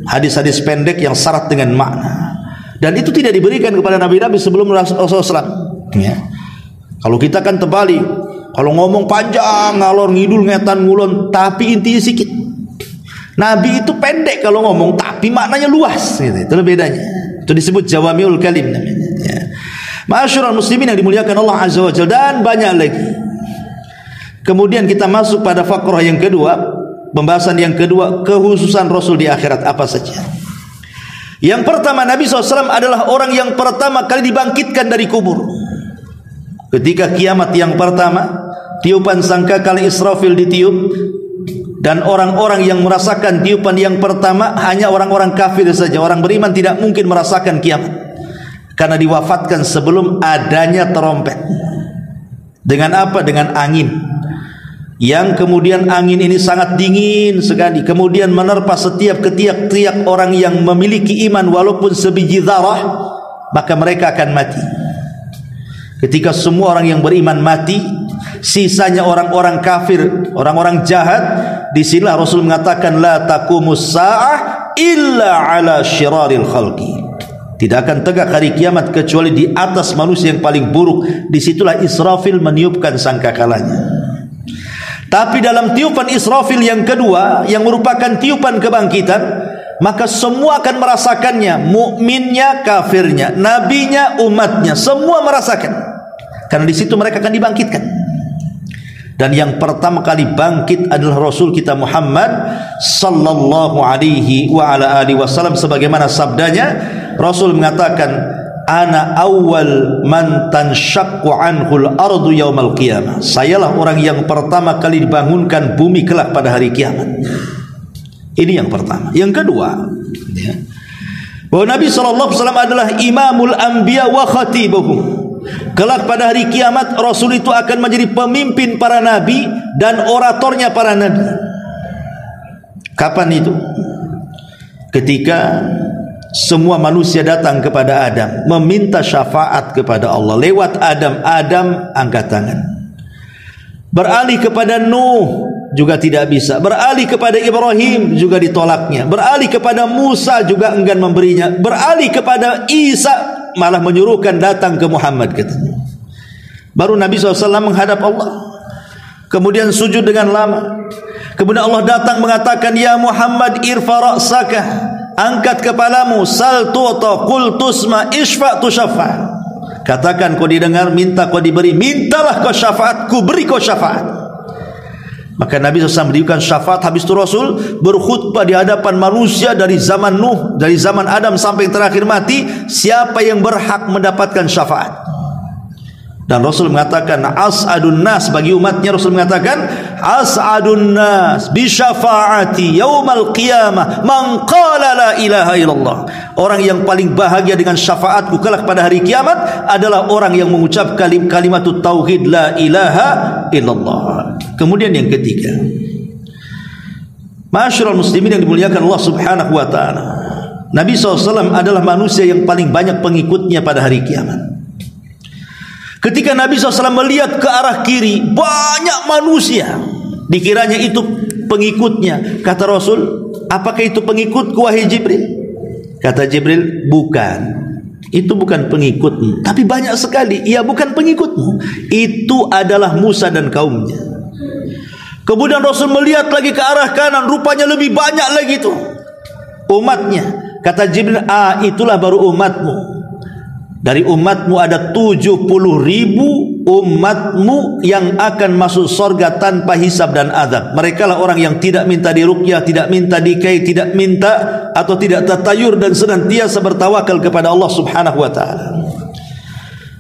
hadis-hadis pendek yang syarat dengan makna. Dan itu tidak diberikan kepada nabi-nabi sebelum Rasulullah SAW, ya. Kalau kita kan terbalik, kalau ngomong panjang, ngalor ngidul, ngetan ngulon, tapi intinya sedikit. Nabi itu pendek kalau ngomong, tapi maknanya luas, gitu. Itu bedanya. Itu disebut jawami'ul kalim namanya, ya. Ma'asyiral muslimin yang dimuliakan Allah Azza wa Jalla, dan banyak lagi. Kemudian kita masuk pada fakrah yang kedua, pembahasan yang kedua, kehususan Rasul di akhirat apa saja. Yang pertama, Nabi SAW adalah orang yang pertama kali dibangkitkan dari kubur. Ketika kiamat yang pertama, tiupan sangkakala Israfil ditiup, dan orang-orang yang merasakan tiupan yang pertama hanya orang-orang kafir saja. Orang beriman tidak mungkin merasakan kiamat, karena diwafatkan sebelum adanya terompet. Dengan apa? Dengan angin, yang kemudian angin ini sangat dingin sekali, kemudian menerpa setiap ketiak-tiak orang yang memiliki iman walaupun sebiji zarah, maka mereka akan mati. Ketika semua orang yang beriman mati, sisanya orang-orang kafir, orang-orang jahat. Disinilah Rasul mengatakan, la taqumus sa'ah illa ala syiraril khalqi. Tidak akan tegak hari kiamat kecuali di atas manusia yang paling buruk. Disitulah Israfil meniupkan sangkakalanya. Tapi dalam tiupan Israfil yang kedua, yang merupakan tiupan kebangkitan, maka semua akan merasakannya, mukminnya, kafirnya, nabinya, umatnya, semua merasakan. Karena di situ mereka akan dibangkitkan. Dan yang pertama kali bangkit adalah Rasul kita Muhammad sallallahu alaihi wa ala alihi wasallam, sebagaimana sabdanya Rasul mengatakan, ana awwal man tanshaqqu anhul ardu yaumal qiyamah. Sayalah orang yang pertama kali dibangunkan bumi kelak pada hari kiamat. Ini yang pertama. Yang kedua, ya, bahwa Nabi sallallahu alaihi wasallam adalah imamul anbiya wa khatibuhum. Kelak pada hari kiamat Rasul itu akan menjadi pemimpin para nabi dan oratornya para nabi. Kapan itu? Ketika semua manusia datang kepada Adam meminta syafaat kepada Allah lewat Adam. Adam angkat tangan. Beralih kepada Nuh juga tidak bisa. Beralih kepada Ibrahim juga ditolaknya. Beralih kepada Musa juga enggan memberinya. Beralih kepada Isa malah menyuruhkan datang ke Muhammad katanya. Baru Nabi SAW menghadap Allah, kemudian sujud dengan lama. Kemudian Allah datang mengatakan, ya Muhammad irfa ra'saka, angkat kepalamu, sal tu'ta, qul tusma, isfa' tusyaffa. Katakan kau didengar, minta kau diberi, mintalah kau syafaat, ku beri kau syafaat. Maka Nabi SAW memberikan syafaat. Habis itu Rasul berkhutbah di hadapan manusia dari zaman Nuh, dari zaman Adam sampai yang terakhir mati, siapa yang berhak mendapatkan syafaat. Dan Rasul mengatakan as'adun nas, bagi umatnya Rasul mengatakan as'adun nas bi syafaati yaumal qiyamah man qala la ilaha illallah. Orang yang paling bahagia dengan syafaatku kelak pada hari kiamat adalah orang yang mengucap kalimatut tauhid la ilaha illallah. Kemudian yang ketiga, ma'asyiral muslimin yang dimuliakan Allah Subhanahu wa taala, Nabi SAW adalah manusia yang paling banyak pengikutnya pada hari kiamat. Ketika Nabi SAW melihat ke arah kiri, banyak manusia, dikiranya itu pengikutnya. Kata Rasul, apakah itu pengikutku wahai Jibril? Kata Jibril, bukan. Itu bukan pengikutmu, tapi banyak sekali. Iya, bukan pengikutmu. Itu adalah Musa dan kaumnya. Kemudian Rasul melihat lagi ke arah kanan, rupanya lebih banyak lagi itu umatnya. Kata Jibril, itulah baru umatmu. Dari umatmu ada 70.000 umatmu yang akan masuk surga tanpa hisab dan azab. Mereka lah orang yang tidak minta diruqyah, tidak minta dikai, tidak minta atau tidak tatayur, dan senantiasa bertawakal kepada Allah Subhanahu wa taala.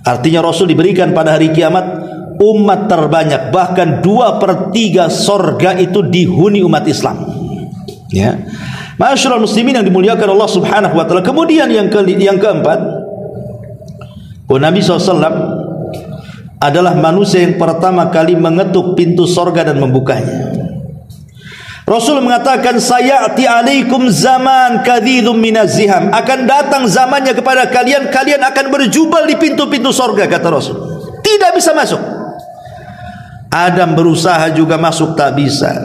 Artinya Rasul diberikan pada hari kiamat umat terbanyak, bahkan 2/3 surga itu dihuni umat Islam. Ya. Ma'asyiral muslimin yang dimuliakan Allah Subhanahu wa taala. Kemudian yang keempat, Nabi SAW adalah manusia yang pertama kali mengetuk pintu sorga dan membukanya. Rasul mengatakan, sayati alaikum zaman kadhidum minaz ziham, akan datang zamannya kepada kalian, kalian akan berjubel di pintu-pintu sorga, kata Rasul. Tidak bisa masuk. Adam berusaha juga masuk, tak bisa.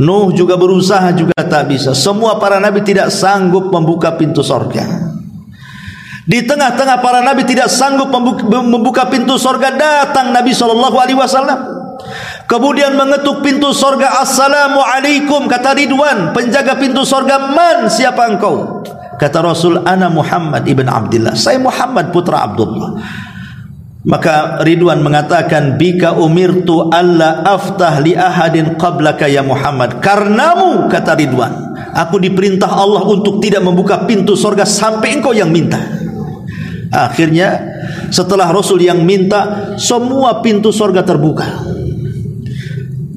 Nuh juga berusaha juga tak bisa. Semua para nabi tidak sanggup membuka pintu sorga. Di tengah-tengah para nabi tidak sanggup membuka pintu sorga, datang Nabi SAW. Kemudian mengetuk pintu sorga. Assalamualaikum, kata Ridwan, penjaga pintu sorga. Man, siapa engkau? Kata Rasul, ana Muhammad ibn Abdullah, saya Muhammad putra Abdullah. Maka Ridwan mengatakan, bika umirtu alla aftah li ahadin qablaka ya Muhammad. Karenamu, kata Ridwan, aku diperintah Allah untuk tidak membuka pintu sorga sampai engkau yang minta. Akhirnya setelah Rasul yang minta, semua pintu sorga terbuka.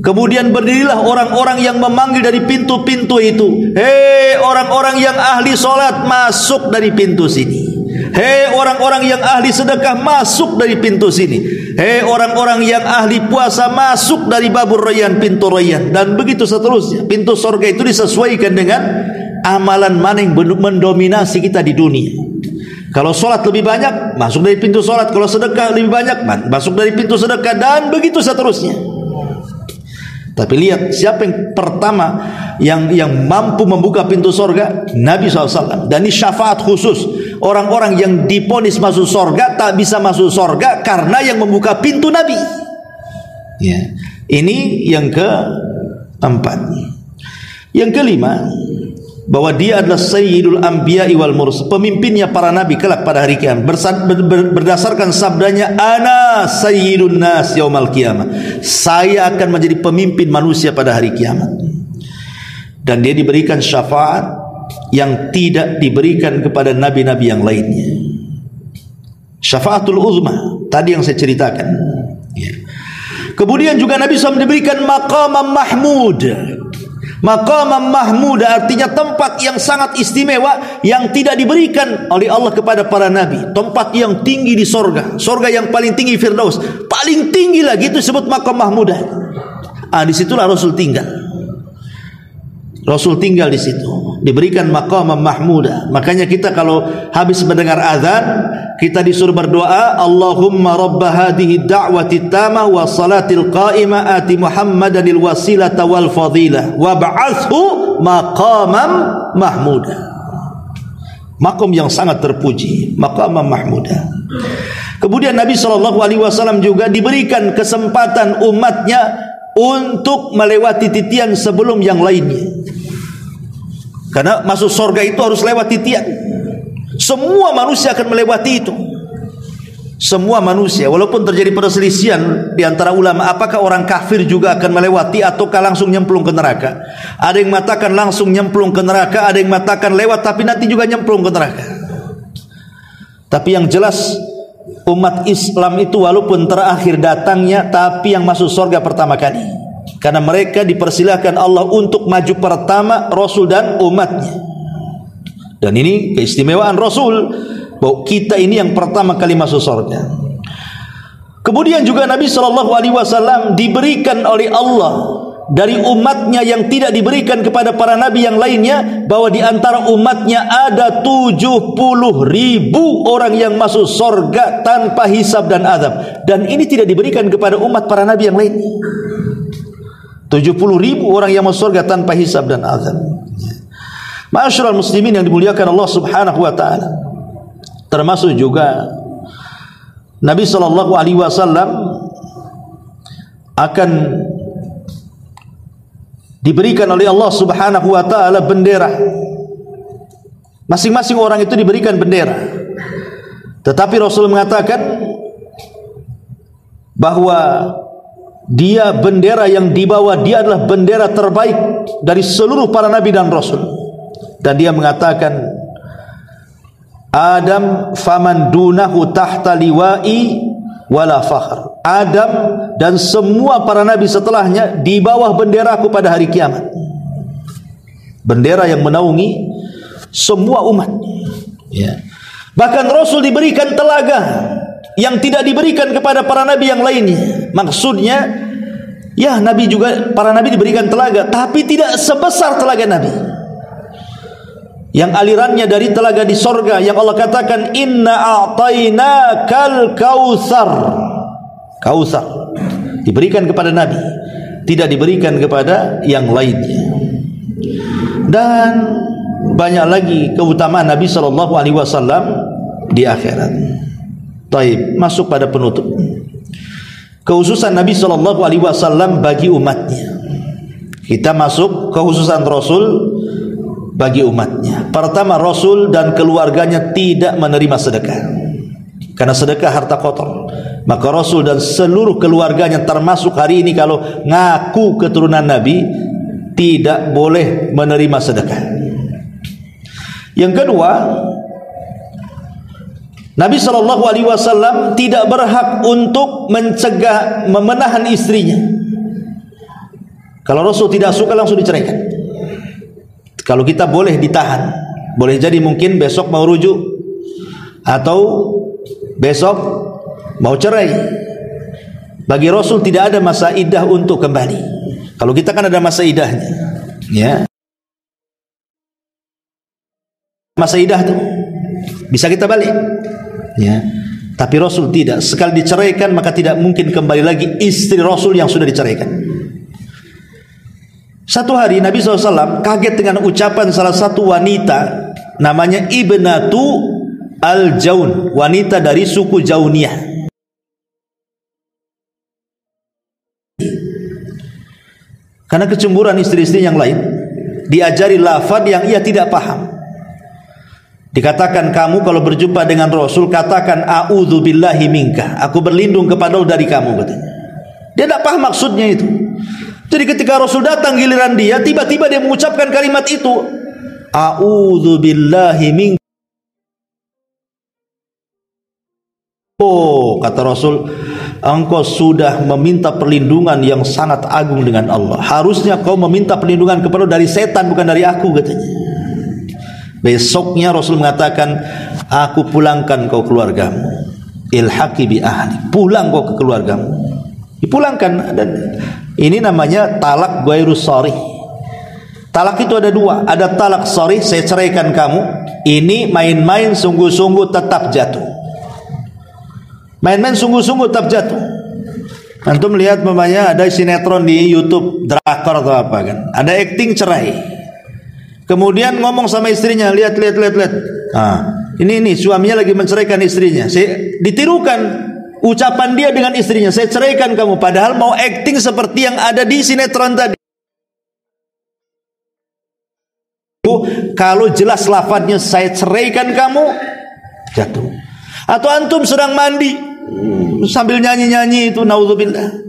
Kemudian berdirilah orang-orang yang memanggil dari pintu-pintu itu. Hei orang-orang yang ahli solat, masuk dari pintu sini. Hei orang-orang yang ahli sedekah, masuk dari pintu sini. Hei orang-orang yang ahli puasa, masuk dari babur rayyan, pintu rayyan. Dan begitu seterusnya. Pintu sorga itu disesuaikan dengan amalan mana yang mendominasi kita di dunia. Kalau solat lebih banyak, masuk dari pintu solat. Kalau sedekah lebih banyak, masuk dari pintu sedekah. Dan begitu seterusnya. Tapi lihat, siapa yang pertama yang mampu membuka pintu sorga? Nabi SAW. Dan ini syafaat khusus. Orang-orang yang diponis masuk sorga tak bisa masuk sorga karena yang membuka pintu Nabi. Ya. Ini yang keempat. Yang kelima, bahwa dia adalah sayyidul anbiya'i wal mursalin, pemimpinnya para nabi kelak pada hari kiamat, berdasarkan sabdanya, ana sayyidun nas yaumal qiyamah, saya akan menjadi pemimpin manusia pada hari kiamat. Dan dia diberikan syafaat yang tidak diberikan kepada nabi-nabi yang lainnya. Syafaatul uzma tadi yang saya ceritakan. Kemudian juga Nabi SAW diberikan maqamam mahmud. Maqamam mahmud artinya tempat yang sangat istimewa yang tidak diberikan oleh Allah kepada para nabi. Tempat yang tinggi di sorga, sorga yang paling tinggi Firdaus, paling tinggi lagi itu disebut maqam mahmudah. Disitulah Rasul tinggal. Rasul tinggal di situ, diberikan maqam mahmuda. Makanya kita kalau habis mendengar azan, kita disuruh berdoa, Allahumma rabba hadhihi da'wati tamah wa salatil qa'imah ati Muhammadanil wasilata wal fadilah wa ba'athhu maqamam mahmuda. Maqam yang sangat terpuji, maqam mahmuda. Kemudian Nabi SAW juga diberikan kesempatan umatnya untuk melewati titian sebelum yang lainnya. Karena masuk surga itu harus lewat titian. Semua manusia akan melewati itu. Semua manusia, walaupun terjadi perselisihan di antara ulama, apakah orang kafir juga akan melewati ataukah langsung nyemplung ke neraka. Ada yang mengatakan langsung nyemplung ke neraka, ada yang mengatakan lewat tapi nanti juga nyemplung ke neraka. Tapi yang jelas umat Islam itu walaupun terakhir datangnya, tapi yang masuk surga pertama kali. Karena mereka dipersilahkan Allah untuk maju pertama, Rasul dan umatnya. Dan ini keistimewaan Rasul, bahwa kita ini yang pertama kali masuk surga. Kemudian juga Nabi SAW diberikan oleh Allah dari umatnya yang tidak diberikan kepada para nabi yang lainnya, bahwa di antara umatnya ada 70.000 orang yang masuk surga tanpa hisab dan azab. Dan ini tidak diberikan kepada umat para nabi yang lainnya. 70.000 orang yang masuk surga tanpa hisab dan azab. Ma'asyiral muslimin yang dimuliakan Allah Subhanahu wa taala. Termasuk juga Nabi SAW akan diberikan oleh Allah Subhanahu wa taala bendera. Masing-masing orang itu diberikan bendera. Tetapi Rasul mengatakan bahwa dia bendera yang dibawa dia adalah bendera terbaik dari seluruh para nabi dan rasul. Dan dia mengatakan, Adam faman dunahu tahta liwa'i wala fakhr. Adam dan semua para nabi setelahnya di bawah benderaku pada hari kiamat. Bendera yang menaungi semua umat. Ya. Bahkan Rasul diberikan telaga yang tidak diberikan kepada para nabi yang lainnya. Maksudnya, ya nabi juga, para nabi diberikan telaga, tapi tidak sebesar telaga nabi. Yang alirannya dari telaga di sorga, yang Allah katakan, Inna a'tainakal kautsar. Kautsar diberikan kepada nabi, tidak diberikan kepada yang lainnya. Dan banyak lagi keutamaan Nabi SAW di akhirat. Taib, masuk pada penutup. Kekhususan Nabi SAW bagi umatnya. Kita masuk kekhususan Rasul bagi umatnya. Pertama, Rasul dan keluarganya tidak menerima sedekah, karena sedekah harta kotor. Maka Rasul dan seluruh keluarganya, termasuk hari ini kalau ngaku keturunan Nabi, tidak boleh menerima sedekah. Yang kedua, Nabi SAW tidak berhak untuk mencegah, memenahan istrinya. Kalau Rasul tidak suka langsung diceraikan. Kalau kita boleh ditahan, boleh jadi mungkin besok mau rujuk atau besok mau cerai. Bagi Rasul tidak ada masa iddah untuk kembali. Kalau kita kan ada masa iddahnya, ya. Masa iddah itu bisa kita balik, ya. Tapi Rasul tidak. Sekali diceraikan maka tidak mungkin kembali lagi istri Rasul yang sudah diceraikan. Satu hari Nabi SAW kaget dengan ucapan salah satu wanita, namanya Ibnatu Al-Jaun, wanita dari suku Jauniyah. Karena kecemburuan istri-istri yang lain, diajari lafaz yang ia tidak paham. Dikatakan, kamu kalau berjumpa dengan Rasul katakan a'udzu billahi minka, aku berlindung kepada Allah dari kamu, katanya. Dia tidak paham maksudnya itu. Jadi ketika Rasul datang giliran dia, tiba-tiba dia mengucapkan kalimat itu, a'udzu billahi minka. Oh, kata Rasul, engkau sudah meminta perlindungan yang sangat agung dengan Allah. Harusnya kau meminta perlindungan kepada dari setan, bukan dari aku, katanya. Besoknya Rasul mengatakan, aku pulangkan kau keluargamu. Ilhaqi bi ahli, pulang kau ke keluargamu. Dipulangkan. Dan ini namanya talak ghairu sharih. Talak itu ada dua, ada talak sharih, saya ceraikan kamu. Ini main-main sungguh-sungguh tetap jatuh. Main-main sungguh-sungguh tetap jatuh. Antum lihat mamanya ada sinetron di YouTube, drakor atau apa kan? Ada acting cerai. Kemudian ngomong sama istrinya, lihat. Ini suaminya lagi menceraikan istrinya. Saya ditirukan ucapan dia dengan istrinya, saya ceraikan kamu, padahal mau acting seperti yang ada di sinetron tadi. Kalau jelas lafadznya saya ceraikan kamu, jatuh. Atau antum sedang mandi sambil nyanyi-nyanyi itu, naudzubillah.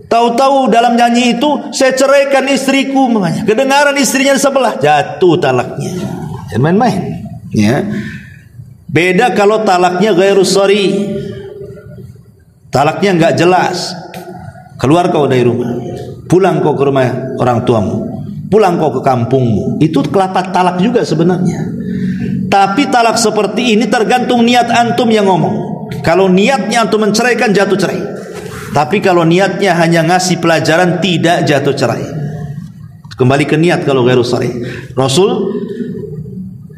Tahu-tahu dalam nyanyi itu saya ceraikan istriku, makanya kedengaran istrinya di sebelah, jatuh talaknya. Jangan main-main, ya. Beda kalau talaknya ghairu sharih. Talaknya enggak jelas. Keluar kau dari rumah, pulang kau ke rumah orang tuamu, pulang kau ke kampungmu. Itu kelapa talak juga sebenarnya. Tapi talak seperti ini tergantung niat antum yang ngomong. Kalau niatnya antum menceraikan, jatuh cerai. Tapi kalau niatnya hanya ngasih pelajaran, tidak jatuh cerai. Kembali ke niat kalau ghairu sharih. Rasul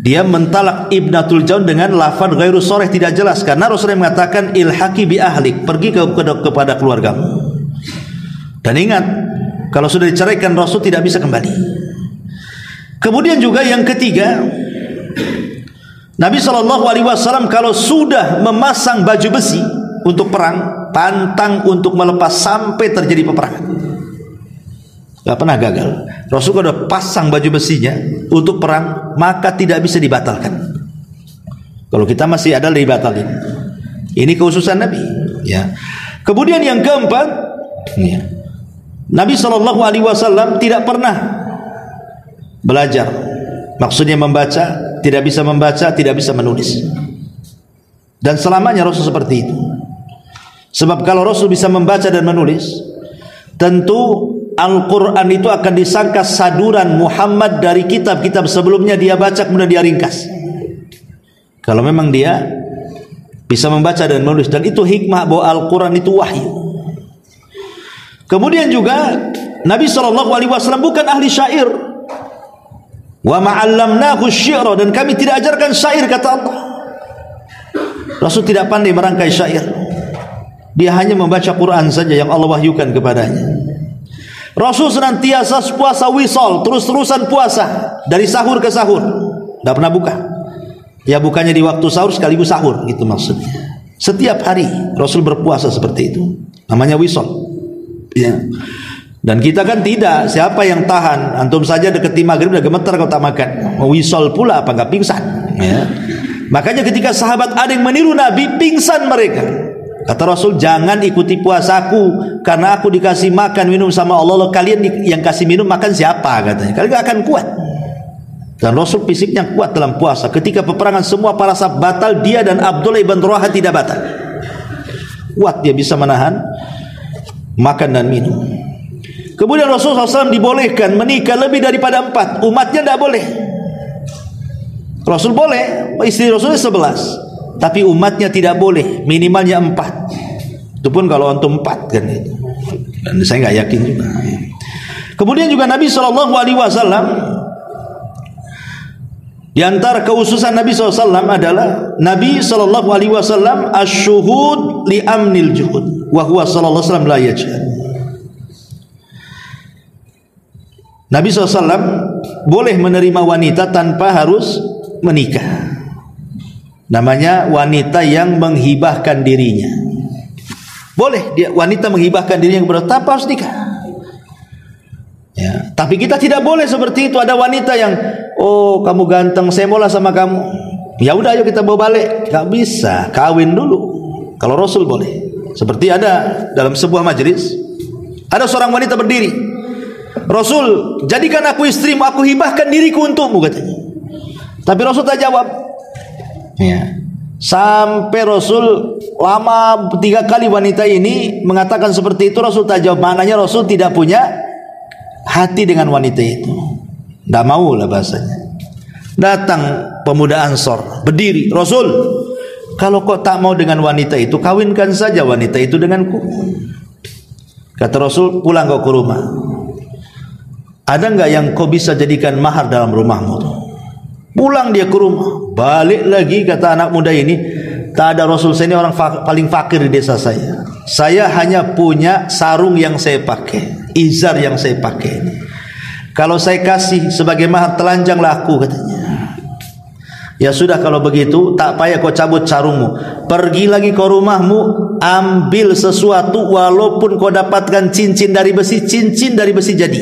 dia mentalak Ibnatul Jaun dengan lafaz ghairu sharih, tidak jelas, karena Rasulullah mengatakan ilhaqi bi ahlik, pergi kepada keluargamu. Dan ingat, kalau sudah diceraikan Rasul tidak bisa kembali. Kemudian juga yang ketiga, Nabi SAW kalau sudah memasang baju besi untuk perang, pantang untuk melepas sampai terjadi peperangan. Gak pernah gagal. Rasul kalau sudah pasang baju besinya untuk perang, maka tidak bisa dibatalkan. Kalau kita masih ada, dibatalin. Ini kekhususan Nabi, ya. Kemudian yang keempat, ya, Nabi SAW tidak pernah belajar. Maksudnya membaca, tidak bisa membaca, tidak bisa menulis. Dan selamanya Rasul seperti itu. Sebab kalau Rasul bisa membaca dan menulis, tentu Al-Quran itu akan disangka saduran Muhammad dari kitab-kitab sebelumnya dia baca kemudian dia ringkas. Kalau memang dia bisa membaca dan menulis, dan itu hikmah bahwa Al-Quran itu wahyu. Kemudian juga Nabi SAW bukan ahli syair. Wa ma'allamnahu syi'ra, dan kami tidak ajarkan syair, kata Allah. Rasul tidak pandai merangkai syair. Dia hanya membaca Quran saja yang Allah wahyukan kepadanya. Rasul senantiasa puasa wisol, terus-terusan puasa dari sahur ke sahur, tidak pernah buka. Ya bukannya di waktu sahur sekaligus sahur, gitu maksudnya. Setiap hari Rasul berpuasa seperti itu, namanya wisol. Ya. Dan kita kan tidak, siapa yang tahan? Antum saja deketi maghrib udah gemetar kalau tak makan. Wisol pula apa enggak pingsan, ya. Makanya ketika sahabat ada yang meniru Nabi, pingsan mereka. Kata Rasul, jangan ikuti puasaku, karena aku dikasih makan minum sama Allah. Kalian yang kasih minum makan siapa, katanya. Kalian gak akan kuat. Dan Rasul fisiknya kuat dalam puasa. Ketika peperangan semua para sahabat batal, dia dan Abdullah ibn Rawaha tidak batal. Kuat, dia bisa menahan makan dan minum. Kemudian Rasulullah SAW dibolehkan menikah lebih daripada 4. Umatnya tidak boleh. Rasul boleh, istri Rasulnya 11, tapi umatnya tidak boleh, minimalnya 4. Itu pun kalau antum 4 kan itu. Dan saya nggak yakin juga. Kemudian juga Nabi SAW, di antara kekhususan Nabi SAW adalah Nabi SAW asyuhud li amnil juhud, wa huwa sallallahu alaihi wasallam la yajhad. Nabi SAW boleh menerima wanita tanpa harus menikah. Namanya wanita yang menghibahkan dirinya. Boleh dia wanita menghibahkan dirinya kepada tanpa harus nikah. Ya, tapi kita tidak boleh seperti itu. Ada wanita yang, oh kamu ganteng, saya maulah sama kamu. Ya udah, ayo kita bawa balik. Gak bisa, kawin dulu. Kalau Rasul boleh. Seperti ada dalam sebuah majelis, ada seorang wanita berdiri. Rasul, jadikan aku istrimu, aku hibahkan diriku untukmu, katanya. Tapi Rasul tak jawab. Ya. Sampai Rasul lama 3 kali wanita ini mengatakan seperti itu, Rasul tak jawab. Maknanya Rasul tidak punya hati dengan wanita itu. Tidak mau lah bahasanya. Datang pemuda Ansor, berdiri, Rasul, kalau kau tak mau dengan wanita itu, kawinkan saja wanita itu denganku. Kata Rasul, pulang kau ke rumah. ada enggak yang kau bisa jadikan mahar dalam rumahmu tuh? Pulang dia ke rumah, balik lagi, kata anak muda ini, tak ada Rasul, saya ini orang paling fakir di desa saya. Saya hanya punya sarung yang saya pakai, izar yang saya pakai ini. Kalau saya kasih sebagai mahar, telanjanglah aku, katanya. Ya sudah, kalau begitu tak payah kau cabut sarungmu, pergi lagi ke rumahmu, ambil sesuatu, walaupun kau dapatkan cincin dari besi, cincin dari besi jadi.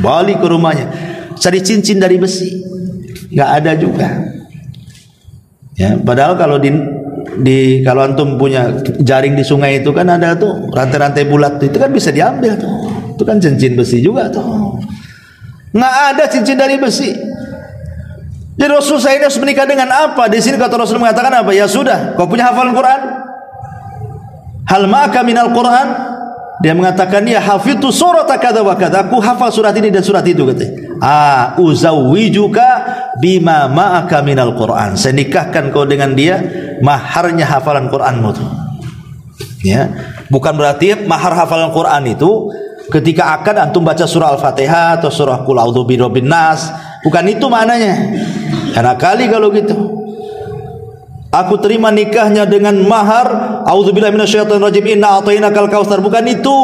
Balik ke rumahnya, cari cincin dari besi, nggak ada juga. Ya, padahal kalau kalau antum punya jaring di sungai itu kan ada tuh rantai-rantai bulat, itu kan bisa diambil tuh. Itu kan cincin besi juga tuh. Nggak ada cincin dari besi. Jadi Rasul saya ini harus menikah dengan apa? Di sini kata Rasul mengatakan apa? Ya sudah, kau punya hafalan Quran? Hal ma'aka minal Quran? Dia mengatakan, ya hafidtu surata kadza wa kadza, aku hafal surat ini dan surat itu, katanya. Uzawwijuka bima ma'aka minal Quran. Saya nikahkan kau dengan dia, maharnya hafalan Quranmu tuh. Ya, bukan berarti mahar hafalan Quran itu ketika akad antum baca surah Al-Fatihah atau surah Qul a'udzu birabbin nas. Bukan itu maknanya. Karena kali kalau gitu, aku terima nikahnya dengan mahar a'udzubillahi minasyaitonir rajim, inna a'tainakal kautsar. Bukan itu.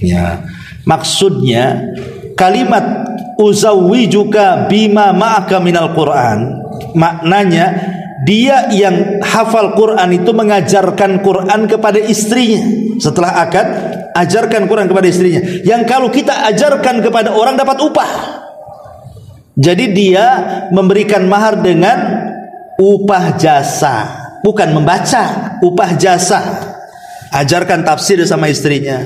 Ya, maksudnya kalimat uzawwijuka bima ma'aka minal Quran, maknanya dia yang hafal Quran itu mengajarkan Quran kepada istrinya. Setelah akad, ajarkan Quran kepada istrinya. Yang kalau kita ajarkan kepada orang dapat upah. Jadi dia memberikan mahar dengan upah jasa, bukan membaca, upah jasa. Ajarkan tafsir sama istrinya.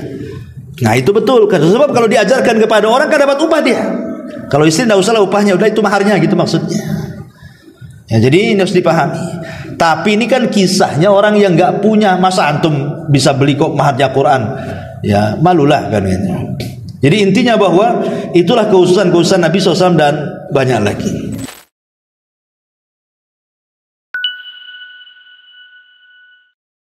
Nah itu betul, sebab kalau diajarkan kepada orang kan dapat upah dia. Kalau istri tidak usahlah upahnya, udah itu maharnya, gitu maksudnya. Ya, jadi ini harus dipahami. Tapi ini kan kisahnya orang yang nggak punya, masa antum bisa beli kok maharnya Quran? Ya malulah kan gitu. Jadi intinya bahwa itulah kekhususan Nabi SAW dan banyak lagi.